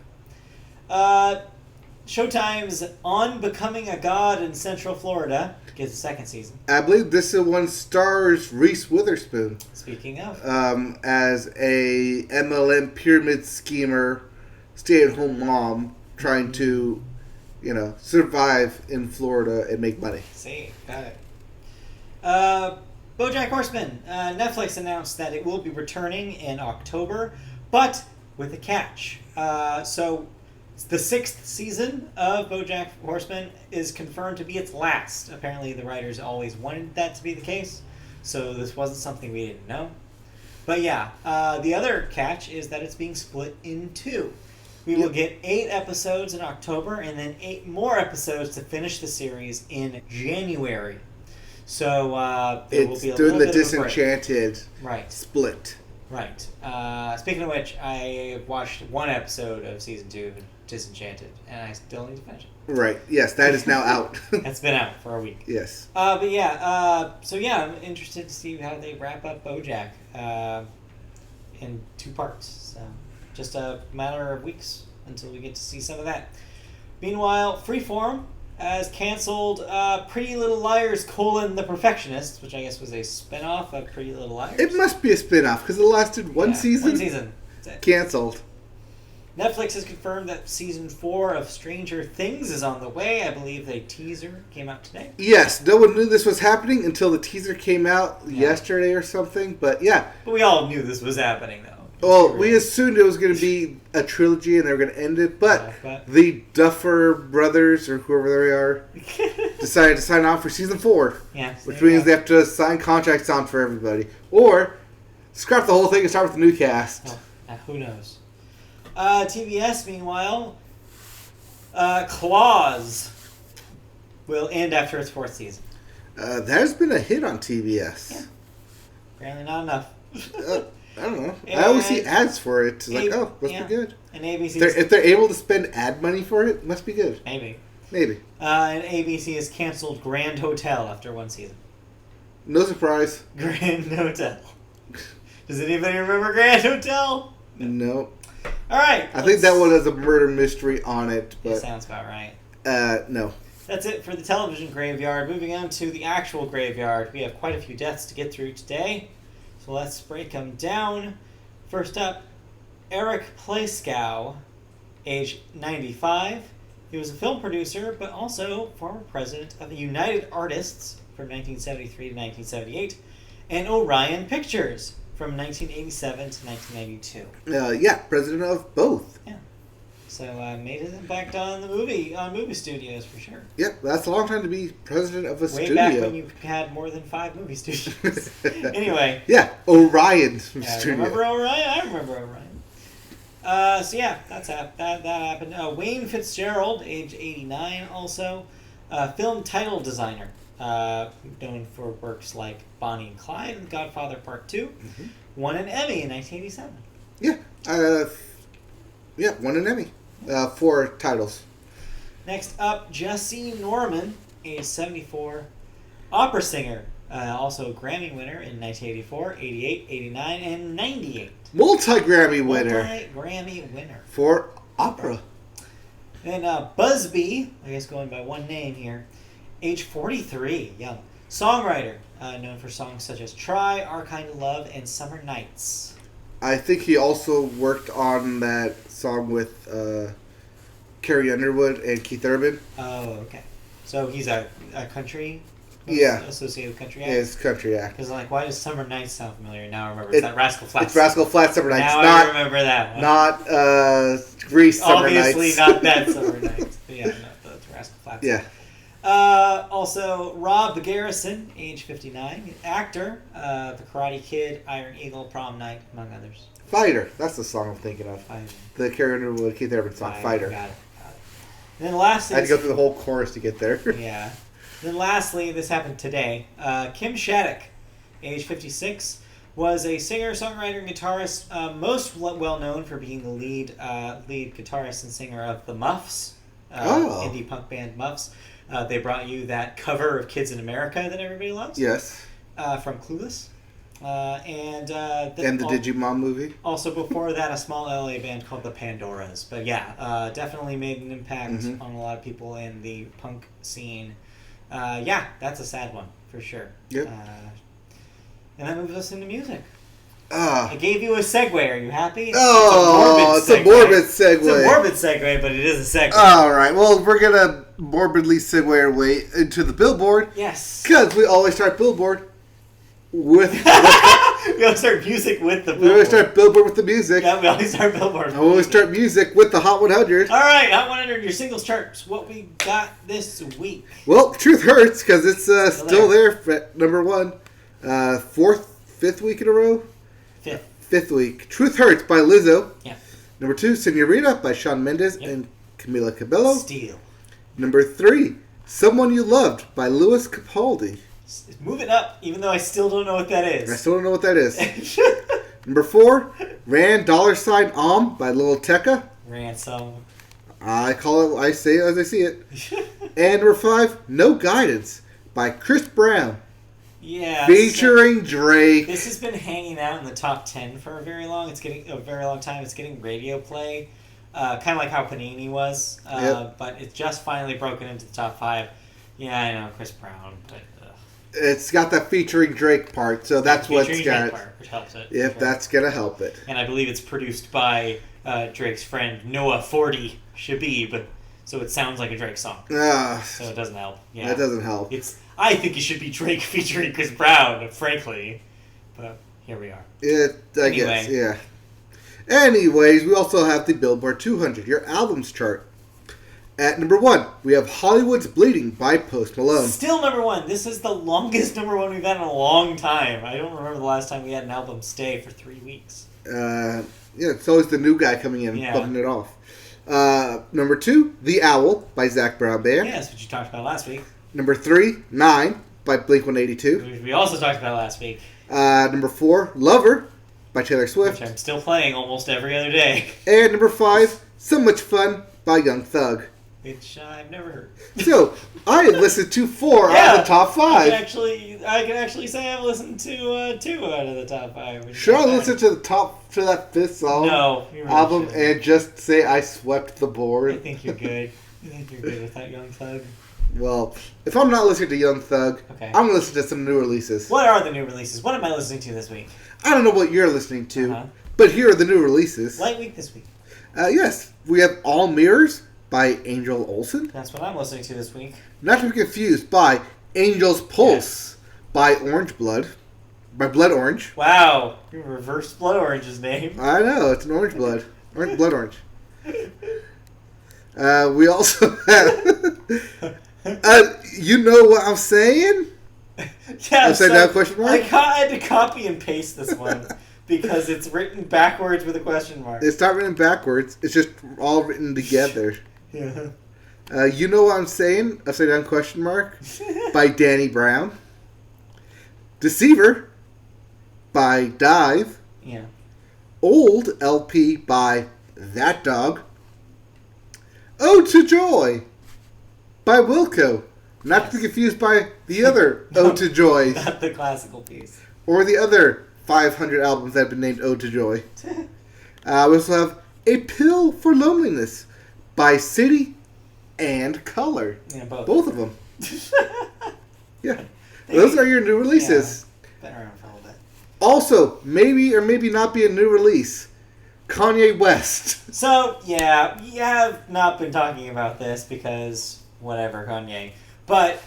Showtime's On Becoming a God in Central Florida gets a second season. I believe this one stars Reese Witherspoon. Speaking of. As a MLM pyramid schemer, stay-at-home mom trying to, survive in Florida and make money. See, got it. BoJack Horseman. Netflix announced that it will be returning in October, but with a catch. So the 6th season of BoJack Horseman is confirmed to be its last. Apparently the writers always wanted that to be the case, so this wasn't something we didn't know. But yeah, the other catch is that it's being split in 2. We will get 8 episodes in October and then 8 more episodes to finish the series in January. So there will be a little bit of a break. It's doing the Disenchanted split. Right. Speaking of which, I watched 1 episode of season 2 of Disenchanted, and I still need to finish it. Right. Yes, that is now out. That's been out for a week. Yes. But yeah, so yeah, I'm interested to see how they wrap up BoJack in 2 parts. So just a matter of weeks until we get to see some of that. Meanwhile, Freeform has canceled Pretty Little Liars: The Perfectionist, which I guess was a spinoff of Pretty Little Liars. It must be a spinoff because it lasted one season. 1 season. That's it. Canceled. Netflix has confirmed that season 4 of Stranger Things is on the way. I believe the teaser came out today. Yes, no one knew this was happening until the teaser came out yesterday or something. But yeah. But we all knew this was happening, though. Well, we assumed it was going to be a trilogy and they were going to end it, but the Duffer brothers, or whoever they are, decided to sign on for season 4. Yeah, which means they have to sign contracts on for everybody. Or scrap the whole thing and start with a new cast. Oh, who knows? TBS, meanwhile, Claws will end after its 4th season. That has been a hit on TBS. Yeah. Apparently not enough. I don't know. I always see ads for it. It's like, must be good. And ABC, if they're able to spend ad money for it, must be good. Maybe. And ABC has canceled Grand Hotel after 1 season. No surprise. Grand Hotel. Does anybody remember Grand Hotel? No. All right. I think that one has a murder mystery on it. But, that sounds about right. No. That's it for the television graveyard. Moving on to the actual graveyard. We have quite a few deaths to get through today. So let's break them down. First up, Eric Pleiskow, age 95. He was a film producer, but also former president of the United Artists from 1973 to 1978, and Orion Pictures from 1987 to 1992. President of both. Yeah. So made his impact on movie studios for sure. Yep, that's a long time to be president of a studio. Way back when you had more than 5 movie studios. Anyway. Yeah, Orion Studio. Remember Orion? I remember Orion. That happened. Wayne Fitzgerald, age 89 also. Film title designer. Known for works like Bonnie and Clyde and Godfather Part 2. Mm-hmm. Won an Emmy in 1987. Won an Emmy. 4 titles. Next up, Jesse Norman, age 74. Opera singer. Also Grammy winner in 1984, 88, 89, and 98. Multi-Grammy winner. Multi-Grammy winner. For opera. Then Busby, I guess going by one name here, age 43, young. Songwriter, known for songs such as Try, Our Kind of Love, and Summer Nights. I think he also worked on that song with Carrie Underwood and Keith Urban. Oh, okay. So he's a country. Yeah. Associated with country act. His country act. Because like, why does Summer Nights sound familiar? Now I remember. It's that Rascal Flatts. It's Rascal Flatts Summer Nights. Now not, I remember that one. Not Grease Summer Nights. Obviously not that Summer Nights. But yeah, no, that's Rascal Flatts. Yeah. Also, Rob Garrison, age 59, actor, The Karate Kid, Iron Eagle, Prom Night, among others. Fighter. That's the song I'm thinking of. Fighter. The Carrie Underwood, Keith Urban song, Fighter. Got it. And then lastly... I had to go through the whole chorus to get there. Yeah. Then lastly, this happened today. Kim Shattuck, age 56, was a singer, songwriter, and guitarist, most well known for being the lead guitarist and singer of the Muffs, indie punk band Muffs. They brought you that cover of Kids in America that everybody loves. Yes. From Clueless. And the Digimon movie. Also before that, a small LA band called the Pandoras. But yeah, definitely made an impact on a lot of people in the punk scene. Yeah, that's a sad one for sure. Yep. And that moves us into music. I gave you a segue. Are you happy? It's a morbid segue. It's a morbid segue, but it is a segue. All right. Well, we're gonna morbidly segue our way into the Billboard. Yes. Because we always start Billboard with. We always start music with the Billboard. We always start Billboard with the music. Yeah, we always start Billboard. I always start music with the Hot 100. All right, Hot 100, your singles charts. What we got this week? Well, Truth Hurts because it's still there at number one. Fifth week in a row? Fifth week. Truth Hurts by Lizzo. Yeah. Number 2, Senorita by Shawn Mendes and Camila Cabello. Steal. Number 3, Someone You Loved by Louis Capaldi. Moving up, even though I still don't know what that is. I still don't know what that is. Number 4, Rand $Om by Lil Tecca. Ransom. I say it as I see it. And number 5, No Guidance by Chris Brown. Yeah. Featuring Drake. This has been hanging out in the top 10 for a very long time. It's getting radio play. Kind of like how Panini was. But it's just finally broken into the top 5. Yeah, I know, Chris Brown. But, it's got that featuring Drake part, so that's what's got it. Which helps it. Yep, that's going to help it. And I believe it's produced by Drake's friend Noah 40 Shabib, so it sounds like a Drake song. So it doesn't help. Yeah, that doesn't help. I think it should be Drake featuring Chris Brown, frankly. But here we are. I guess, yeah. Anyways, we also have the Billboard 200, your albums chart. At number 1, we have Hollywood's Bleeding by Post Malone. Still number 1. This is the longest number 1 we've had in a long time. I don't remember the last time we had an album stay for 3 weeks. Yeah, it's always the new guy coming in and bumping it off. Number 2, The Owl by Zac Brown Band. Yeah, that's what you talked about last week. Number 3, 9 by Blink-182. Which we also talked about last week. Number 4, Lover by Taylor Swift. Which I'm still playing almost every other day. And number 5, So Much Fun by Young Thug. Which I've never heard. So, I have listened to 4 out of the top 5. I can actually say I've listened to 2 out of the top 5. Should I listen to that 5th song album shouldn't. And just say I swept the board? I think you're good. I think you're good with that, Young Thug. Well, if I'm not listening to Young Thug, okay. I'm going to listen to some new releases. What are the new releases? What am I listening to this week? I don't know what you're listening to, but here are the new releases. Light week this week. Yes, we have All Mirrors by Angel Olsen. That's what I'm listening to this week. Not to be confused by Angel's Pulse by Orange Blood. By Blood Orange. Wow, you reversed Blood Orange's name. I know, it's an Orange Blood. Blood Orange. We also have... you know what I'm saying? Yeah, Upside down question mark? I had to copy and paste this one because it's written backwards with a question mark. It's not written backwards. It's just all written together. Yeah. You know what I'm saying? Upside down question mark by Danny Brown. Deceiver by Dive. Yeah. Old LP by That Dog. Ode to Joy by Wilco. Not to be confused by the other Ode to Joy. Not the classical piece. Or the other 500 albums that have been named Ode to Joy. We also have A Pill for Loneliness by City and Color. Yeah, both. Both of them. Yeah. Those are your new releases. Yeah, been around for a little bit. Also, maybe or maybe not be a new release. Kanye West. So, yeah, we have not been talking about this because whatever, Kanye. But,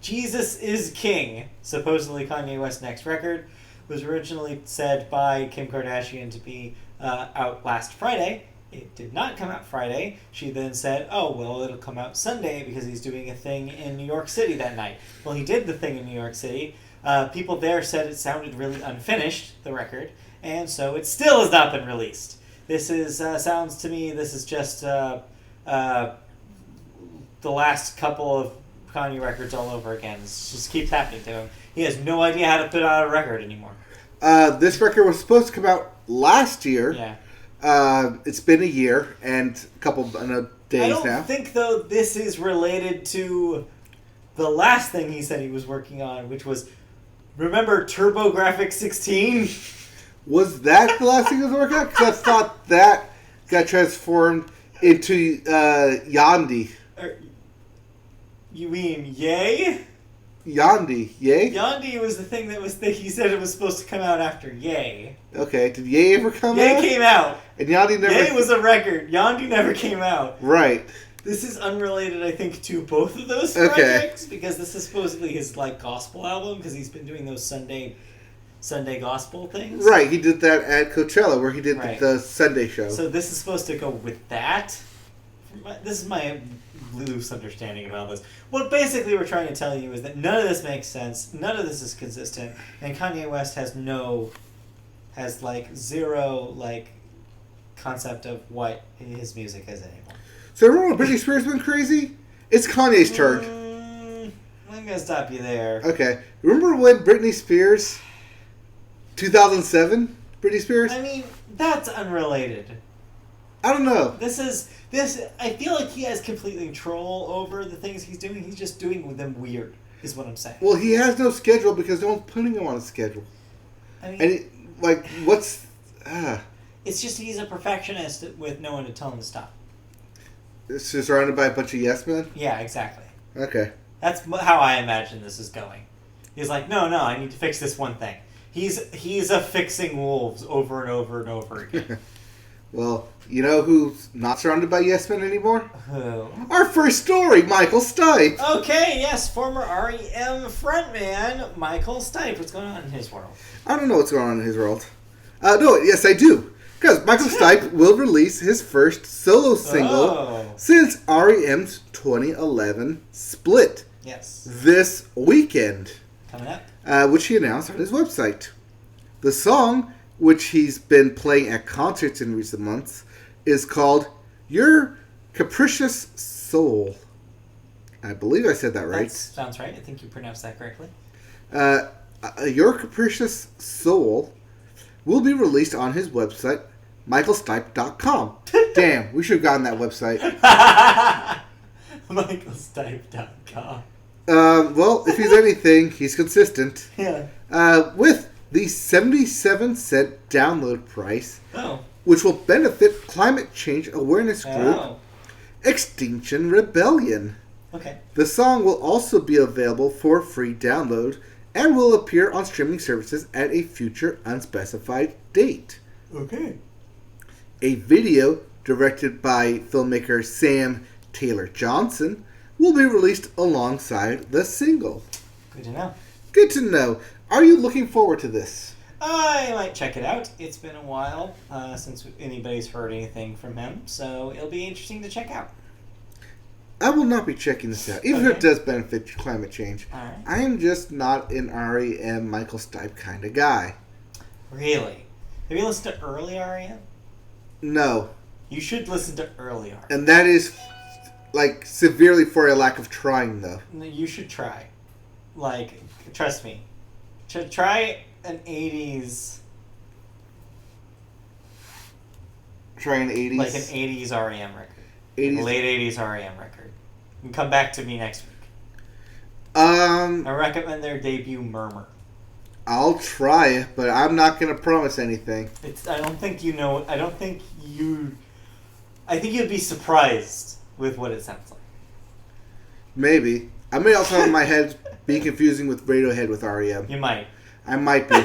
Jesus is King, supposedly Kanye West's next record, was originally said by Kim Kardashian to be out last Friday. It did not come out Friday. She then said, oh, well, it'll come out Sunday because he's doing a thing in New York City that night. Well, he did the thing in New York City. People there said it sounded really unfinished, the record, and so it still has not been released. This is, sounds to me, this is just the last couple of Kanye records all over again. It just keeps happening to him. He has no idea how to put out a record anymore. This record was supposed to come out last year. Yeah. It's been a year and a couple days now. I don't think, though, this is related to the last thing he said he was working on, which was, remember TurboGrafx 16? Was that the last thing he was working on? Because I thought that got transformed into Yandhi. You mean Yay? Yandhi, Yay? Yandhi was the thing that he said it was supposed to come out after Yay. Okay, did Yay ever come out? Yay came out. And Yandhi never... Yay was a record. Yandhi never came out. Right. This is unrelated, I think, to both of those projects, because this is supposedly his, gospel album, because he's been doing those Sunday gospel things. Right, he did that at Coachella, where he did the Sunday show. So this is supposed to go with that? This is my loose understanding about this. What basically we're trying to tell you is that none of this makes sense, none of this is consistent, and Kanye West has zero concept of what his music is anymore. So remember when Britney Spears went crazy? It's Kanye's turn. I'm going to stop you there. Okay. Remember when Britney Spears, 2007, Britney Spears? I mean, that's unrelated. I don't know. I feel like he has complete control over the things he's doing. He's just doing them weird, is what I'm saying. Well, he has no schedule because no one's putting him on a schedule. I mean, and what's... It's just he's a perfectionist with no one to tell him to stop. It's just surrounded by a bunch of yes men? Yeah, exactly. Okay. That's how I imagine this is going. He's like, no, I need to fix this one thing. He's a fixing wolves over and over and over again. Well, you know who's not surrounded by yes men anymore? Who? Our first story, Michael Stipe. Okay, yes, former REM frontman Michael Stipe. What's going on in his world? I don't know what's going on in his world. No, yes, I do. Because Michael Stipe will release his first solo single since REM's 2011 split. Yes. This weekend. Coming up. Which he announced on his website. The song, which he's been playing at concerts in recent months, is called Your Capricious Soul. I believe I said that right. That sounds right. I think you pronounced that correctly. Your Capricious Soul will be released on his website, michaelstipe.com. Damn, we should have gotten that website. michaelstipe.com. Well, if he's anything, he's consistent. Yeah. With the 77-cent download price, Oh. which will benefit climate change awareness group Extinction Rebellion. Okay. The song will also be available for free download and will appear on streaming services at a future unspecified date. Okay. A video directed by filmmaker Sam Taylor Johnson will be released alongside the single. Good to know. Good to know. Are you looking forward to this? I might check it out. It's been a while since anybody's heard anything from him, so it'll be interesting to check out. I will not be checking this out, even if it does benefit climate change. All right. I am just not an REM Michael Stipe kind of guy. Really? Have you listened to early REM? No. You should listen to early REM. And that is, severely for a lack of trying, though. You should try. Trust me. Try an 80s... Try an 80s? Like an 80s REM record. 80s? Late 80s REM record. And come back to me next week. I recommend their debut, Murmur. I'll try it, but I'm not going to promise anything. I think you'd be surprised with what it sounds like. Maybe. I may also in my head be confusing with Radiohead with REM. You might. I might be.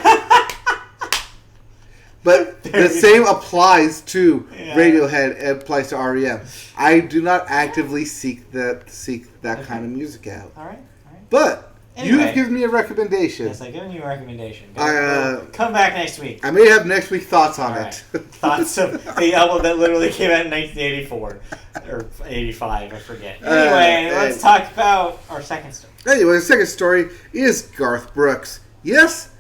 But the same applies to Radiohead and applies to REM. I do not actively seek that kind of music out. All right. But anyway, you have given me a recommendation. Yes, I've given you a recommendation. Come back next week. I may have next week thoughts on it. Thoughts of the album that literally came out in 1984 or 85, I forget. Anyway, let's talk about our second story. Anyway, the second story is Garth Brooks. Yes,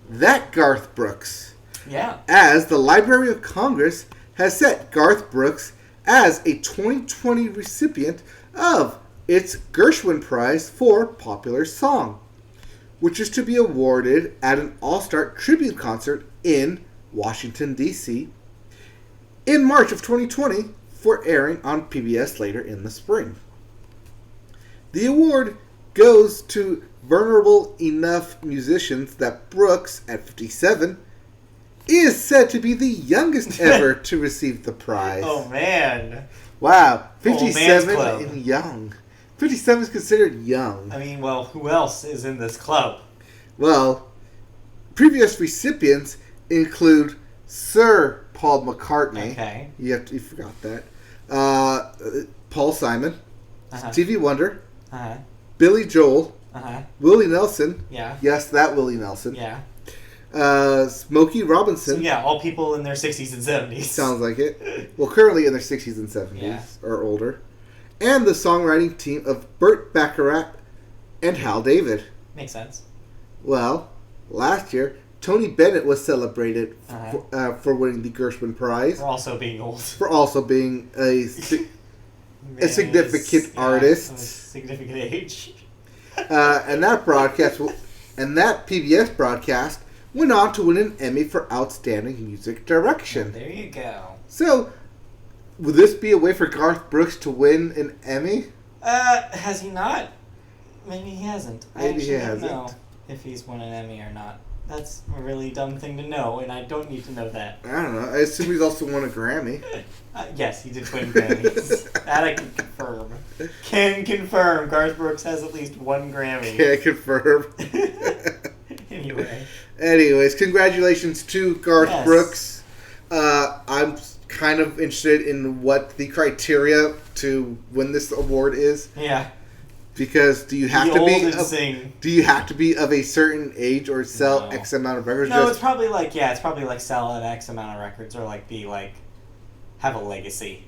that Garth Brooks. Yeah. As the Library of Congress has set Garth Brooks as a 2020 recipient of its Gershwin Prize for Popular Song, which is to be awarded at an All-Star tribute concert in Washington, D.C. in March of 2020 for airing on PBS later in the spring. The award goes to venerable enough musicians that Brooks, at 57, is said to be the youngest ever to receive the prize. Oh, man. Wow. 57 and young. 57 is considered young. I mean, well, who else is in this club? Well, previous recipients include Sir Paul McCartney. Okay. You forgot that. Paul Simon. Stevie Wonder. Billy Joel. Willie Nelson. Yeah. Yes, that Willie Nelson. Yeah. Smokey Robinson. So, yeah, all people in their 60s and 70s. Sounds like it. Well, currently in their 60s and 70s or older. And the songwriting team of Burt Bacharach and Hal David. Makes sense. Well, last year, Tony Bennett was celebrated for winning the Gershwin Prize. For also being old. For also being a significant artist. Of a significant age. And that PBS broadcast went on to win an Emmy for Outstanding Music Direction. There you go. So, would this be a way for Garth Brooks to win an Emmy? Has he not? Maybe he hasn't. Maybe he hasn't. I don't hasn't. know if he's won an Emmy or not. That's a really dumb thing to know, and I don't need to know that. I don't know. I assume he's also won a Grammy. Yes, he did win Grammys. That I can confirm. Can confirm Garth Brooks has at least one Grammy. Can confirm. Anyways, congratulations to Garth Brooks. I'm kind of interested in what the criteria to win this award is. Yeah. Because do you have to be of a certain age or sell X amount of records? No, it's probably like sell an X amount of records or have a legacy.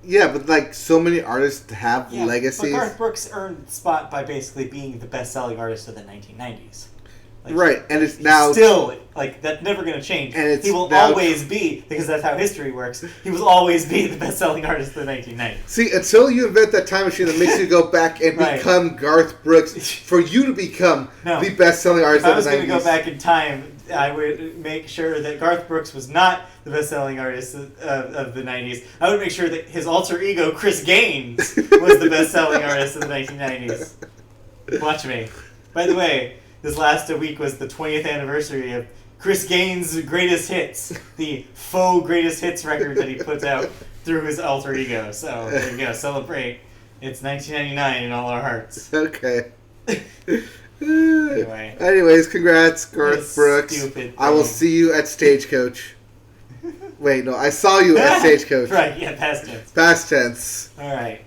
Yeah, but so many artists have legacies. But Garth Brooks earned the spot by basically being the best-selling artist of the 1990s. Right, and it's now still that's never going to change. And he will always be, because that's how history works. He will always be the best-selling artist of the 1990s. See, until you invent that time machine that makes you go back and become Garth Brooks, for you to become the best-selling artist of the 90s. If I was going to go back in time, I would make sure that Garth Brooks was not the best-selling artist of the 90s. I would make sure that his alter ego, Chris Gaines, was the best-selling artist of the 1990s. Watch me. By the way, this last week was the 20th anniversary of Chris Gaines' Greatest Hits, the faux Greatest Hits record that he puts out through his alter ego. So there you go, celebrate. It's 1999 in all our hearts. Okay. Anyway. Anyways, congrats, Garth Brooks. Stupid thing. I will see you at Stagecoach. Wait, no, I saw you at Stagecoach. Right, yeah, past tense. Past tense. All right.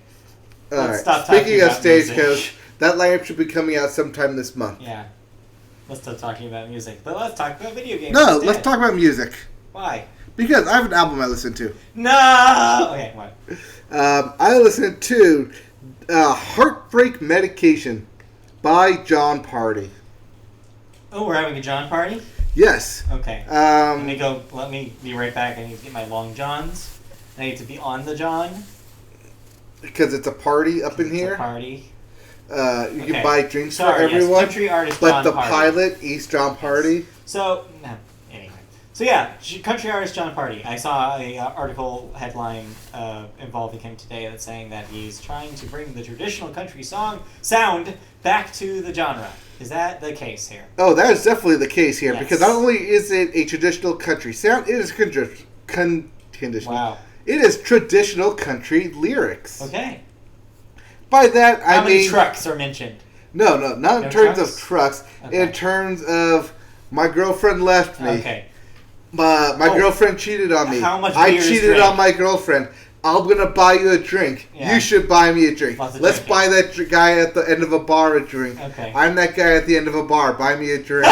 Let's stop Speaking of Stagecoach, that lineup should be coming out sometime this month. Yeah. Let's stop talking about music. But let's talk about video games. No, let's talk about music. Why? Because I have an album I listen to. No! Okay, what? I listen to Heartbreak Medication by Jon Pardi. Oh, we're having a John party? Yes. Okay. Let me be right back. I need to get my long johns. I need to be on the John. Because it's a party up in here. It's a party. You can buy drinks for everyone. Yes. Country artist but Jon the Pardi. pilot is Jon Pardi. So, anyway. So yeah, country artist Jon Pardi. I saw a article headline involving him today that's saying that he's trying to bring the traditional country sound back to the genre. Is that the case here? Oh, that is definitely the case here. Yes. Because not only is it a traditional country sound, it is conditional. Wow. It is traditional country lyrics. Okay. By that, I How many mean... trucks are mentioned? No, not in No terms trucks? of trucks. Okay. In terms of my girlfriend left me. Okay. My girlfriend cheated on me. How much I beer is cheated drank? on my girlfriend. I'm going to buy you a drink. Yeah. You should buy me a drink. Lots of Let's drinking. buy that guy at the end of a bar a drink. Okay. I'm that guy at the end of a bar. Buy me a drink.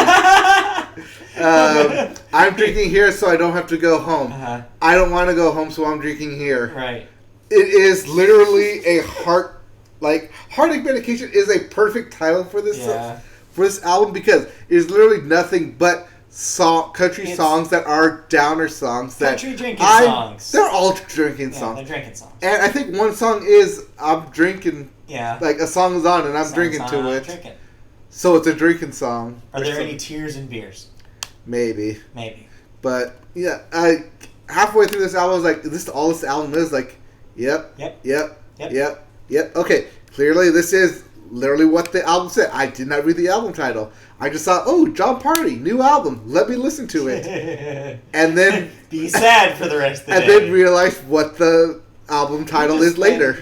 I'm drinking here so I don't have to go home. Uh-huh. I don't want to go home, so I'm drinking here. Right. It is literally a heartache medication is a perfect title for this album because it is literally nothing but country songs that are downer songs. Country drinking songs. They're all drinking Yeah, songs. they're drinking songs. And I think one song is I'm drinking. Yeah. Like a song is on and I'm Songs drinking on, to I'm it. drinking. So it's a drinking song. Are or there something. any tears and beers? Maybe. Maybe. But yeah, I halfway through this album I was like, is this all this album is? Like, yep. Okay, clearly this is literally what the album said. I did not read the album title. I just thought, oh, John Party, new album. Let me listen to it. And then be sad for the rest of the and day. then realize what the album title is later.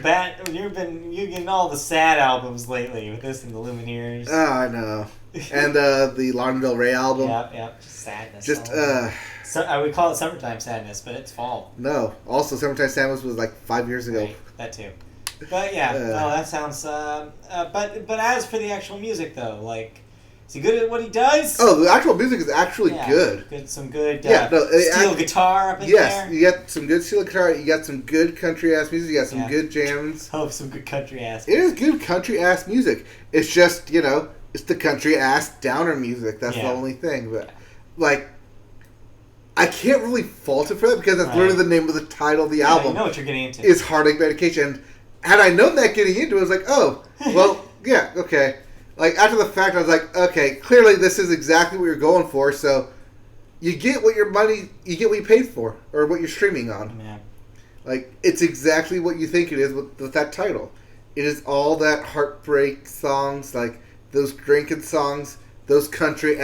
You've getting all the sad albums lately with this and the Lumineers. Oh, I know. And the Lana Del Rey album. Yep. Just sadness. Just So I would call it summertime sadness, but it's fall. No. Also, Summertime Sadness was like 5 years ago. Right, that too. But yeah, that sounds. But as for the actual music though, like, is he good at what he does? Oh, the actual music is actually good. Some good steel guitar up in there. Yes, you got some good steel guitar. You got some good country ass music. You got some good jams. Oh, some good country ass. It is good country ass music. It's just it's the country ass downer music. That's the only thing. But like, I can't really fault it for that because that's literally the name of the title of the album. You know what you're getting into. Is Heartache Medication. Had I known that getting into it, I was like, oh, well, yeah, okay. Like, after the fact, I was like, okay, clearly this is exactly what you're going for, so you get what you paid for, or what you're streaming on. Yeah. Like, it's exactly what you think it is with that title. It is all that heartbreak songs, like those drinking songs, those country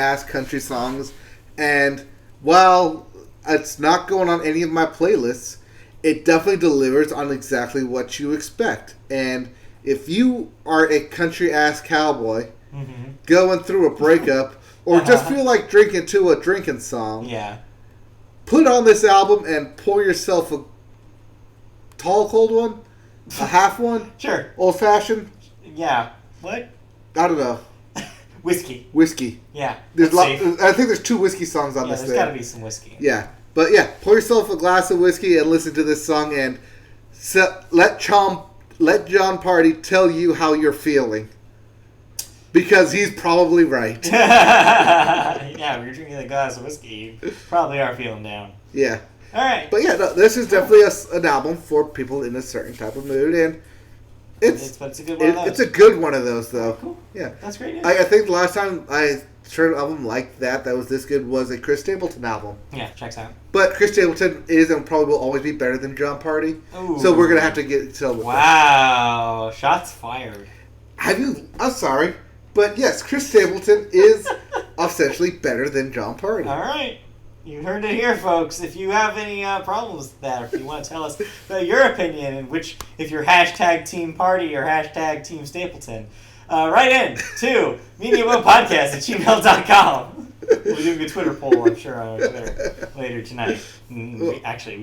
songs, and while it's not going on any of my playlists, it definitely delivers on exactly what you expect. And if you are a country-ass cowboy going through a breakup or just feel like drinking to a drinking song, put on this album and pour yourself a tall, cold one, a half one, sure, old-fashioned. Yeah. What? I don't know. Whiskey. Yeah. I think there's 2 whiskey songs on this thing. There's got to be some whiskey. Yeah. But yeah, pour yourself a glass of whiskey and listen to this song and let John Party tell you how you're feeling. Because he's probably right. Yeah, if you're drinking a glass of whiskey, you probably are feeling down. Yeah. All right. But yeah, no, this is definitely an album for people in a certain type of mood, and it's a good one of those. It's a good one of those, though. Cool. Yeah. That's great news. I think the last time I heard an album like that was this good was a Chris Stapleton album. Yeah, checks out. But Chris Stapleton is and probably will always be better than John Party. Ooh. So we're going to have to get to Wow. Shots fired. I'm sorry. But yes, Chris Stapleton is essentially better than John Party. All right. You heard it here, folks. If you have any problems with that, or if you want to tell us your opinion, if you're hashtag Team Party or hashtag Team Stapleton, write in to mediabopodcast@gmail.com. We're doing a Twitter poll, I'm sure, on Twitter later tonight. We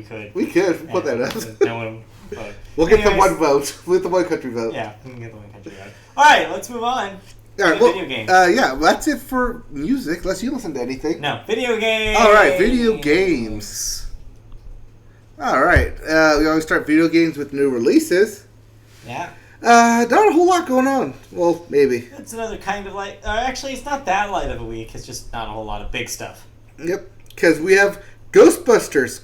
could. We could put that up. No one vote. We'll get the one vote. With the one country vote. Yeah, we can get the one country vote. All right, let's move on. All right, video games. Yeah, that's it for music. Unless you listen to anything. No, video games. All right, video games. All right, we always start video games with new releases. Yeah. Not a whole lot going on. Well, maybe. It's another kind of light. Actually, it's not that light of a week. It's just not a whole lot of big stuff. Yep, because we have Ghostbusters: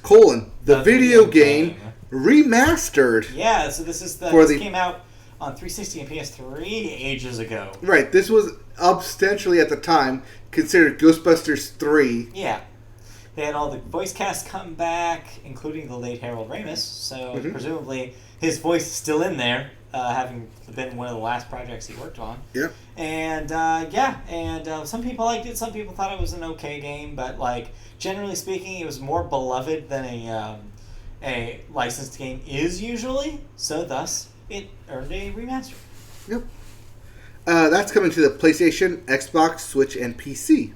the video game remastered. Yeah, so this came out on 360 and PS3 ages ago. Right, this was ostensibly at the time considered Ghostbusters 3. Yeah. They had all the voice cast come back, including the late Harold Ramis, so presumably his voice is still in there, having been one of the last projects he worked on. Yep. And, some people liked it, some people thought it was an okay game, but, generally speaking, it was more beloved than a licensed game is usually, so thus it earned a remaster. Yep. That's coming to the PlayStation, Xbox, Switch, and PC.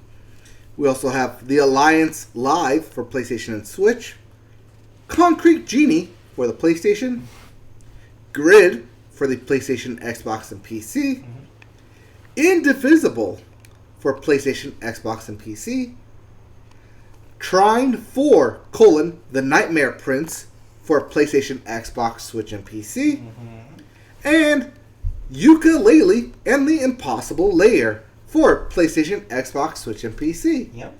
We also have The Alliance Live for PlayStation and Switch, Concrete Genie for the PlayStation, Grid for the PlayStation, Xbox, and PC, Indivisible for PlayStation, Xbox, and PC, Trine 4, The Nightmare Prince for PlayStation, Xbox, Switch, and PC, and Yooka-Laylee and the Impossible Lair for PlayStation, Xbox, Switch, and PC. Yep.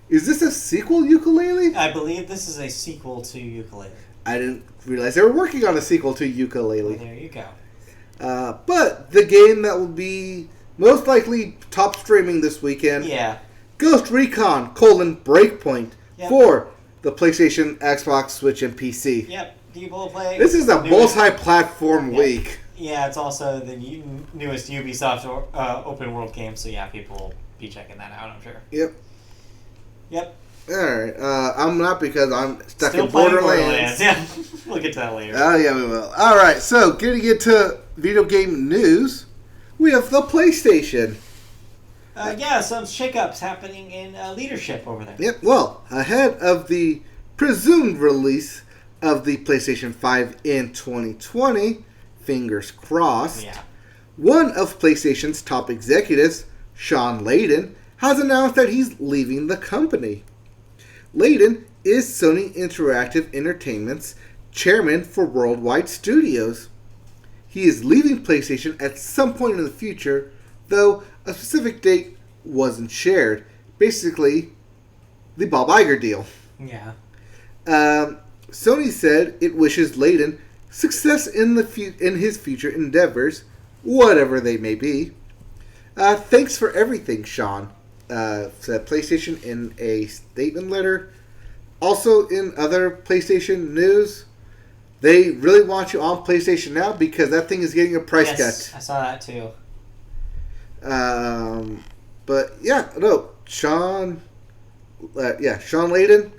Is this a sequel, Yooka-Laylee? I believe this is a sequel to Yooka-Laylee. I didn't realize they were working on a sequel to Yooka-Laylee. Well, there you go. But the game that will be most likely top streaming this weekend, Ghost Recon, Breakpoint for the PlayStation, Xbox, Switch, and PC. Yep. People play. This is a multi-platform week. Yeah, it's also the newest Ubisoft open world game, so yeah, people will be checking that out, I'm sure. Yep. Alright, I'm not because I'm stuck Still in Borderlands. Yeah, we'll get to that later. Oh, yeah, we will. Alright, so getting into video game news, we have the PlayStation. Some shakeups happening in leadership over there. Yep, well, ahead of the presumed release of the PlayStation 5 in 2020, fingers crossed, one of PlayStation's top executives, Sean Layden, has announced that he's leaving the company. Layden is Sony Interactive Entertainment's chairman for Worldwide Studios. He is leaving PlayStation at some point in the future, though a specific date wasn't shared. Basically, the Bob Iger deal. Yeah. Sony said it wishes Layden success in his future endeavors, whatever they may be. Thanks for everything, Sean, said PlayStation in a statement letter. Also, in other PlayStation news, they really want you on PlayStation now because that thing is getting a price cut. I saw that too. But yeah, no, Sean Layden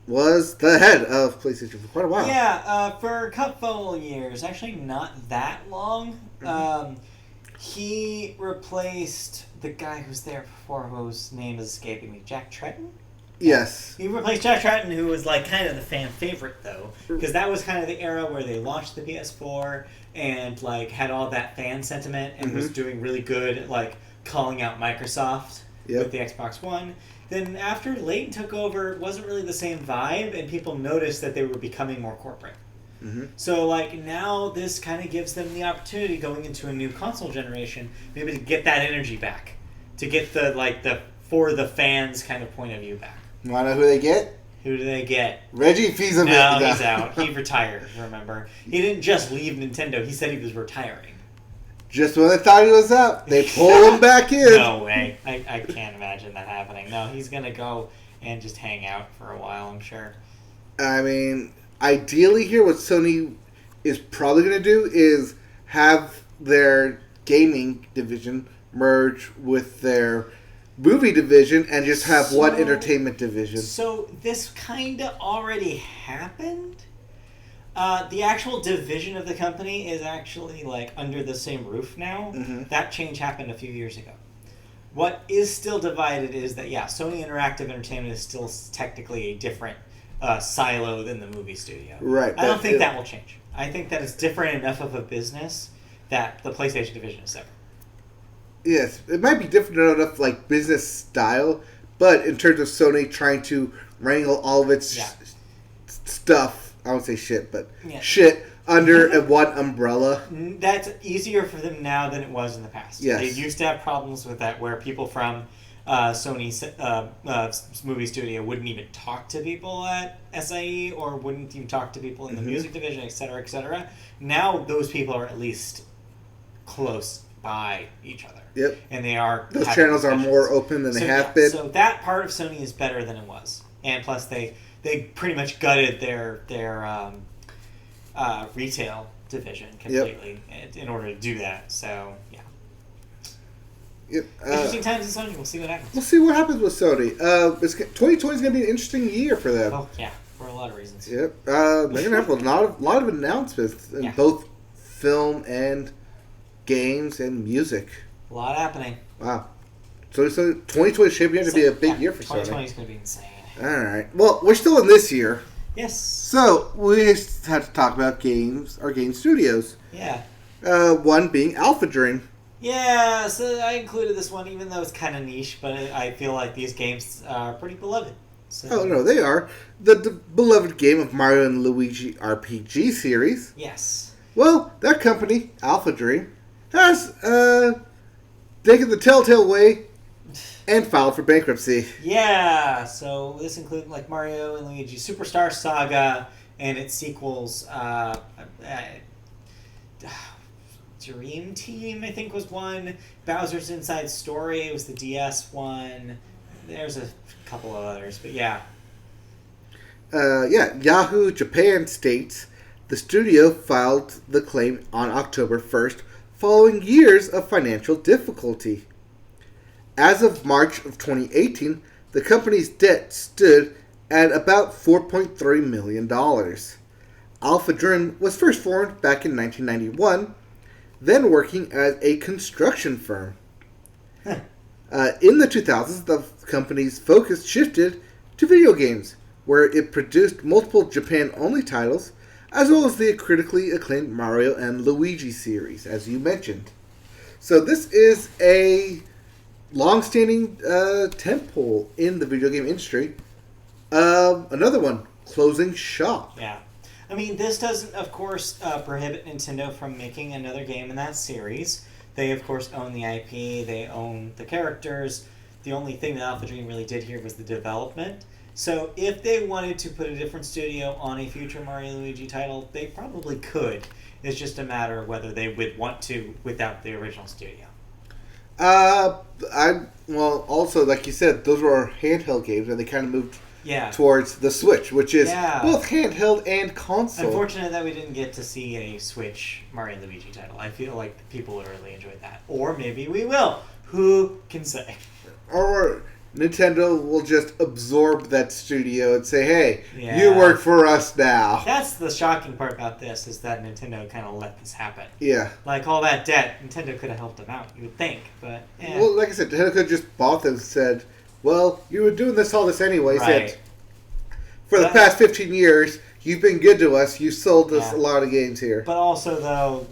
was the head of PlayStation for quite a while. Yeah, for a couple years. Actually, not that long. He replaced the guy who's there before, whose name is escaping me. Jack Tretton? Yes. He replaced Jack Tretton, who was like kind of the fan favorite, though. Because that was kind of the era where they launched the PS4 and like had all that fan sentiment and was doing really good at like calling out Microsoft with the Xbox One. Then after Layton took over, it wasn't really the same vibe, and people noticed that they were becoming more corporate. So like now this kind of gives them the opportunity going into a new console generation, maybe to get that energy back, to get the for the fans kind of point of view back. Want to know who they get? Who do they get? Reggie Fils-Aimé. No, he's out. He retired, remember. He didn't just leave Nintendo, he said he was retiring. Just when they thought he was out, they pull him back in. No way. I can't imagine that happening. No, he's going to go and just hang out for a while, I'm sure. I mean, ideally here, what Sony is probably going to do is have their gaming division merge with their movie division and just have one entertainment division. So this kind of already happened. The actual division of the company is actually like under the same roof now. That change happened a few years ago. What is still divided is that, Sony Interactive Entertainment is still technically a different silo than the movie studio. Right. I don't think that will change. I think that it's different enough of a business that the PlayStation division is separate. Yes, it might be different enough, like business style, but in terms of Sony trying to wrangle all of its stuff, I won't say shit, but shit under one umbrella. That's easier for them now than it was in the past. Yes. They used to have problems with that, where people from Sony's movie studio wouldn't even talk to people at SIE or wouldn't even talk to people in the music division, et cetera, et cetera. Now those people are at least close by each other. Yep. And they are... Those channels are more open than they have been. So that part of Sony is better than it was. And plus they pretty much gutted their retail division completely in order to do that. So, yeah. Yep. Interesting times in Sony. We'll see what happens. We'll see what happens with Sony. 2020 is going to be an interesting year for them. Oh, yeah. For a lot of reasons. Yep. They're going to have a lot of announcements in both film and games, and music. A lot happening. Wow. So 2020 is shaping up to be a big year for Sony. 2020 is going to be insane. All right. Well, we're still in this year. Yes. So we just had to talk about games, our game studios. Yeah. One being Alpha Dream. Yeah, so I included this one even though it's kind of niche, but I feel like these games are pretty beloved. So. Oh, no, they are. The beloved game of Mario and Luigi RPG series. Yes. Well, that company, Alpha Dream, has taken the telltale way and filed for bankruptcy. Yeah, so this includes like Mario and Luigi Superstar Saga and its sequels. Dream Team, I think, was one. Bowser's Inside Story was the DS one. There's a couple of others, but yeah. Yahoo Japan states the studio filed the claim on October 1st following years of financial difficulty. As of March of 2018, the company's debt stood at about $4.3 million. Alpha Dream was first formed back in 1991, then working as a construction firm. In the 2000s, the company's focus shifted to video games, where it produced multiple Japan-only titles, as well as the critically acclaimed Mario and Luigi series, as you mentioned. So this is a long-standing tentpole in the video game industry. Another one, closing shop. Yeah. I mean, this doesn't, of course, prohibit Nintendo from making another game in that series. They, of course, own the IP. They own the characters. The only thing that Alpha Dream really did here was the development. So if they wanted to put a different studio on a future Mario and Luigi title, they probably could. It's just a matter of whether they would want to without the original studio. Also, like you said, those were handheld games, and they kind of moved Yeah. towards the Switch, which is Yeah. both handheld and console. Unfortunate that we didn't get to see a Switch Mario and Luigi title. I feel like people would really enjoy that. Or maybe we will. Who can say? Or Nintendo will just absorb that studio and say, hey, Yeah. you work for us now. That's the shocking part about this, is that Nintendo kind of let this happen. Yeah. Like, all that debt, Nintendo could have helped them out, you would think, but, eh. Well, like I said, Nintendo could have just bought them and said, well, you were doing all this anyways. Right. And for the past 15 years, you've been good to us. You sold us a lot of games here. But also, though,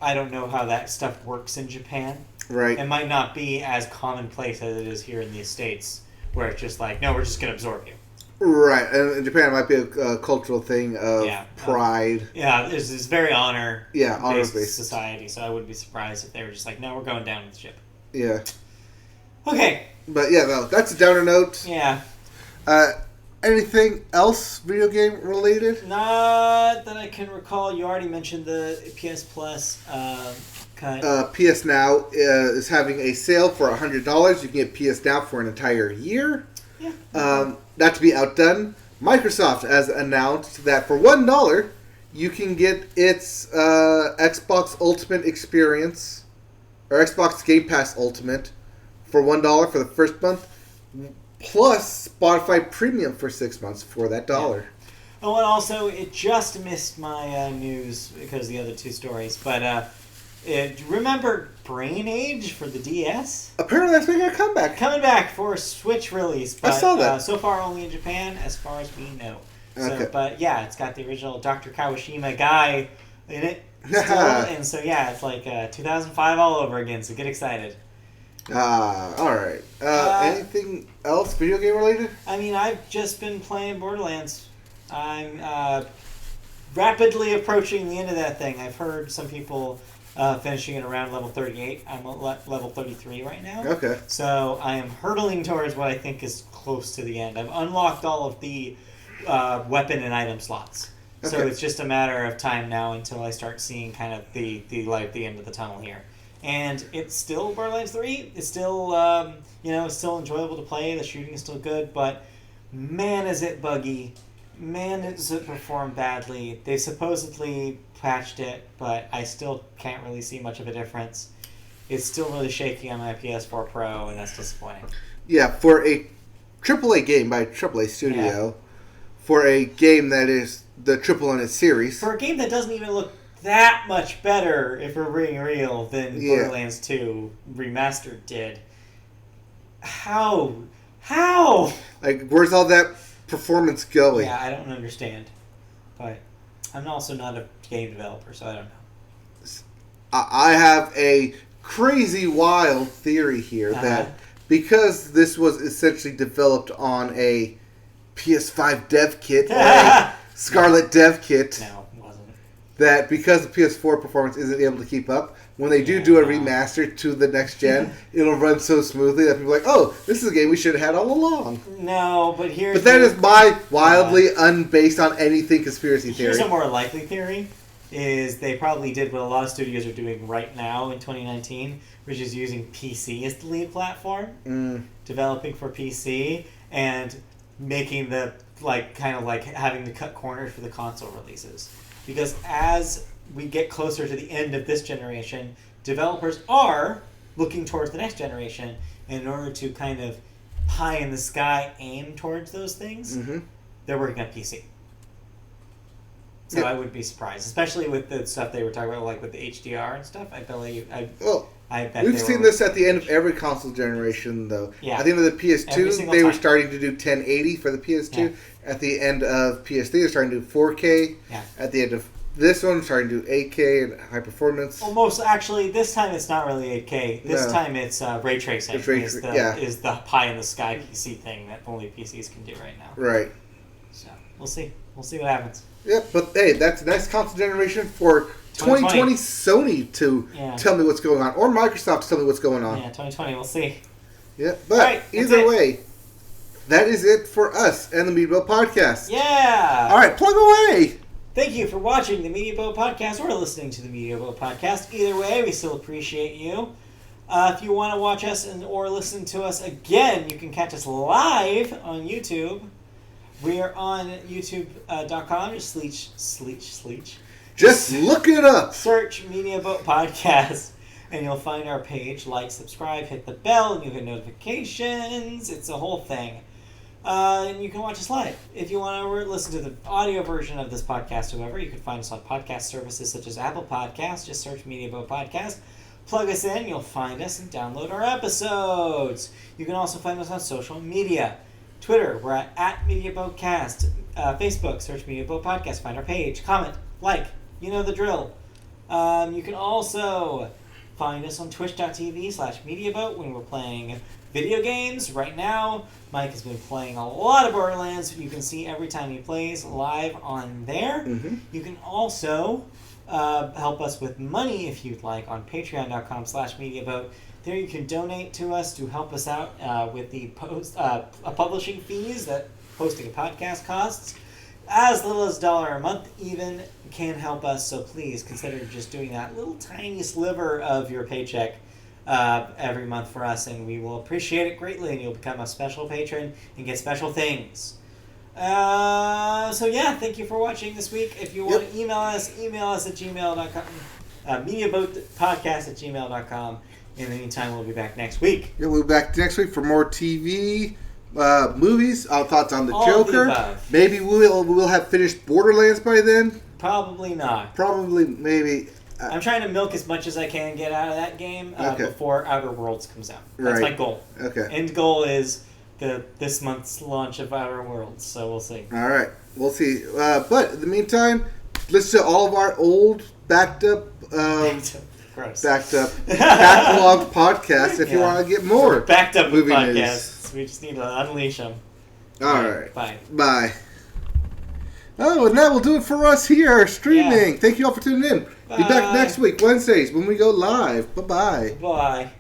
I don't know how that stuff works in Japan. Right. It might not be as commonplace as it is here in the States, where it's just like, no, we're just going to absorb you. Right. And in Japan, it might be a cultural thing of pride. There's this very honor-based honor-based society, so I wouldn't be surprised if they were just like, no, we're going down with the ship. Yeah. Okay. But yeah, no, that's a downer note. Yeah. Anything else video game related? Not that I can recall. You already mentioned the PS Plus cut. PS Now is having a sale for $100. You can get PS Now for an entire year. Yeah. Not to be outdone, Microsoft has announced that for $1, you can get its Xbox Ultimate Experience, or Xbox Game Pass Ultimate, for $1 for the first month, plus Spotify Premium for 6 months for that $1. Oh, and also, it just missed my news because of the other two stories, but remember Brain Age for the DS? Apparently that's making a comeback. Coming back for a Switch release, but I saw that. So far only in Japan, as far as we know. So, Okay. But yeah, it's got the original Dr. Kawashima guy in it still, and so yeah, it's like 2005 all over again, so get excited. Alright. Anything else video game related? I mean, I've just been playing Borderlands. I'm rapidly approaching the end of that thing. I've heard some people finishing it around level 38. I'm at level 33 right now. Okay. So I am hurtling towards what I think is close to the end. I've unlocked all of the weapon and item slots. So Okay. it's just a matter of time now until I start seeing kind of the light at the end of the tunnel here. And it's still Borderlands 3. It's still, it's still enjoyable to play. The shooting is still good, but man, is it buggy. Man, does it perform badly. They supposedly patched it, but I still can't really see much of a difference. It's still really shaky on my PS4 Pro, and that's disappointing. Yeah, for a AAA game by a AAA studio, for a game that is the triple in its series. For a game that doesn't even look that much better, if we're being real, than Yeah. Borderlands 2 Remastered did. How? How? Like, where's all that performance going? Yeah, I don't understand. But I'm also not a game developer, so I don't know. I have a crazy, wild theory here that because this was essentially developed on a PS5 dev kit, or a Scarlet dev kit, No, it wasn't. that because the PS4 performance isn't able to keep up, when they do a remaster to the next gen, it'll run so smoothly that people are like, oh, this is a game we should have had all along. No, but here's... But that is my wildly unbased on anything conspiracy theory. Here's a more likely theory, is they probably did what a lot of studios are doing right now in 2019, which is using PC as the lead platform, developing for PC, and making the, having to cut corners for the console releases. Because as we get closer to the end of this generation, developers are looking towards the next generation, and in order to kind of pie in the sky aim towards those things, they're working on PC. So I wouldn't be surprised, especially with the stuff they were talking about, like with the HDR and stuff. I bet we've seen this at the end of every console generation, though. Yeah. At the end of the PS2, they were time. starting to do 1080 for the PS2. Yeah. At the end of PS3, they're starting to do 4K. Yeah. At the end of this one, starting to do 8K and high performance. Almost, actually, this time it's not really 8K. This time it's ray tracing. It's ray is tracing, the pie in the sky PC thing that only PCs can do right now. Right. So we'll see. We'll see what happens. Yep, but hey, that's the next console generation for 2020 Sony to tell me what's going on, or Microsoft to tell me what's going on. Yeah, 2020, we'll see. Yeah, but either way, that is it for us and the Media Boat Podcast. Yeah! All right, plug away! Thank you for watching the Media Boat Podcast or listening to the Media Boat Podcast. Either way, we still appreciate you. If you want to watch us or listen to us again, you can catch us live on YouTube. We are on youtube.com. Just sleech. Just look it up. Search Media Boat Podcast, and you'll find our page. Like, subscribe, hit the bell, and you get notifications. It's a whole thing. And you can watch us live. If you want to listen to the audio version of this podcast, however, you can find us on podcast services such as Apple Podcasts. Just search Media Boat Podcast. Plug us in, you'll find us, and download our episodes. You can also find us on social media. Twitter, we're at MediaBoatCast. Facebook, search Media Boat Podcast. Find our page. Comment, like, you know the drill. You can also find us on twitch.tv/MediaBoat when we're playing video games. Right now, Mike has been playing a lot of Borderlands. You can see every time he plays live on there. You can also help us with money if you'd like on patreon.com/MediaBoat. There you can donate to us to help us out with the publishing fees that hosting a podcast costs. As little as $1 a month even can help us, so please consider just doing that little tiny sliver of your paycheck every month for us, and we will appreciate it greatly, and you'll become a special patron and get special things. Thank you for watching this week. If you want to email us at gmail.com, mediaboatpodcast@gmail.com. In the meantime, we'll be back next week. Yeah, we'll be back next week for more TV, movies, our thoughts on the Joker. The above. Maybe we'll have finished Borderlands by then. Probably not. Probably, maybe. I'm trying to milk as much as I can get out of that game before Outer Worlds comes out. That's my goal. Okay. End goal is this month's launch of Outer Worlds, so we'll see. All right, we'll see. But in the meantime, listen to all of our old backed up backlog podcasts if you want to get more backed up movie podcasts. news. We just need to unleash them. All right. Bye. Oh, and that will do it for us here streaming. Thank you all for tuning in. Bye. Be back next week, Wednesdays, when we go live. Bye-bye. Bye.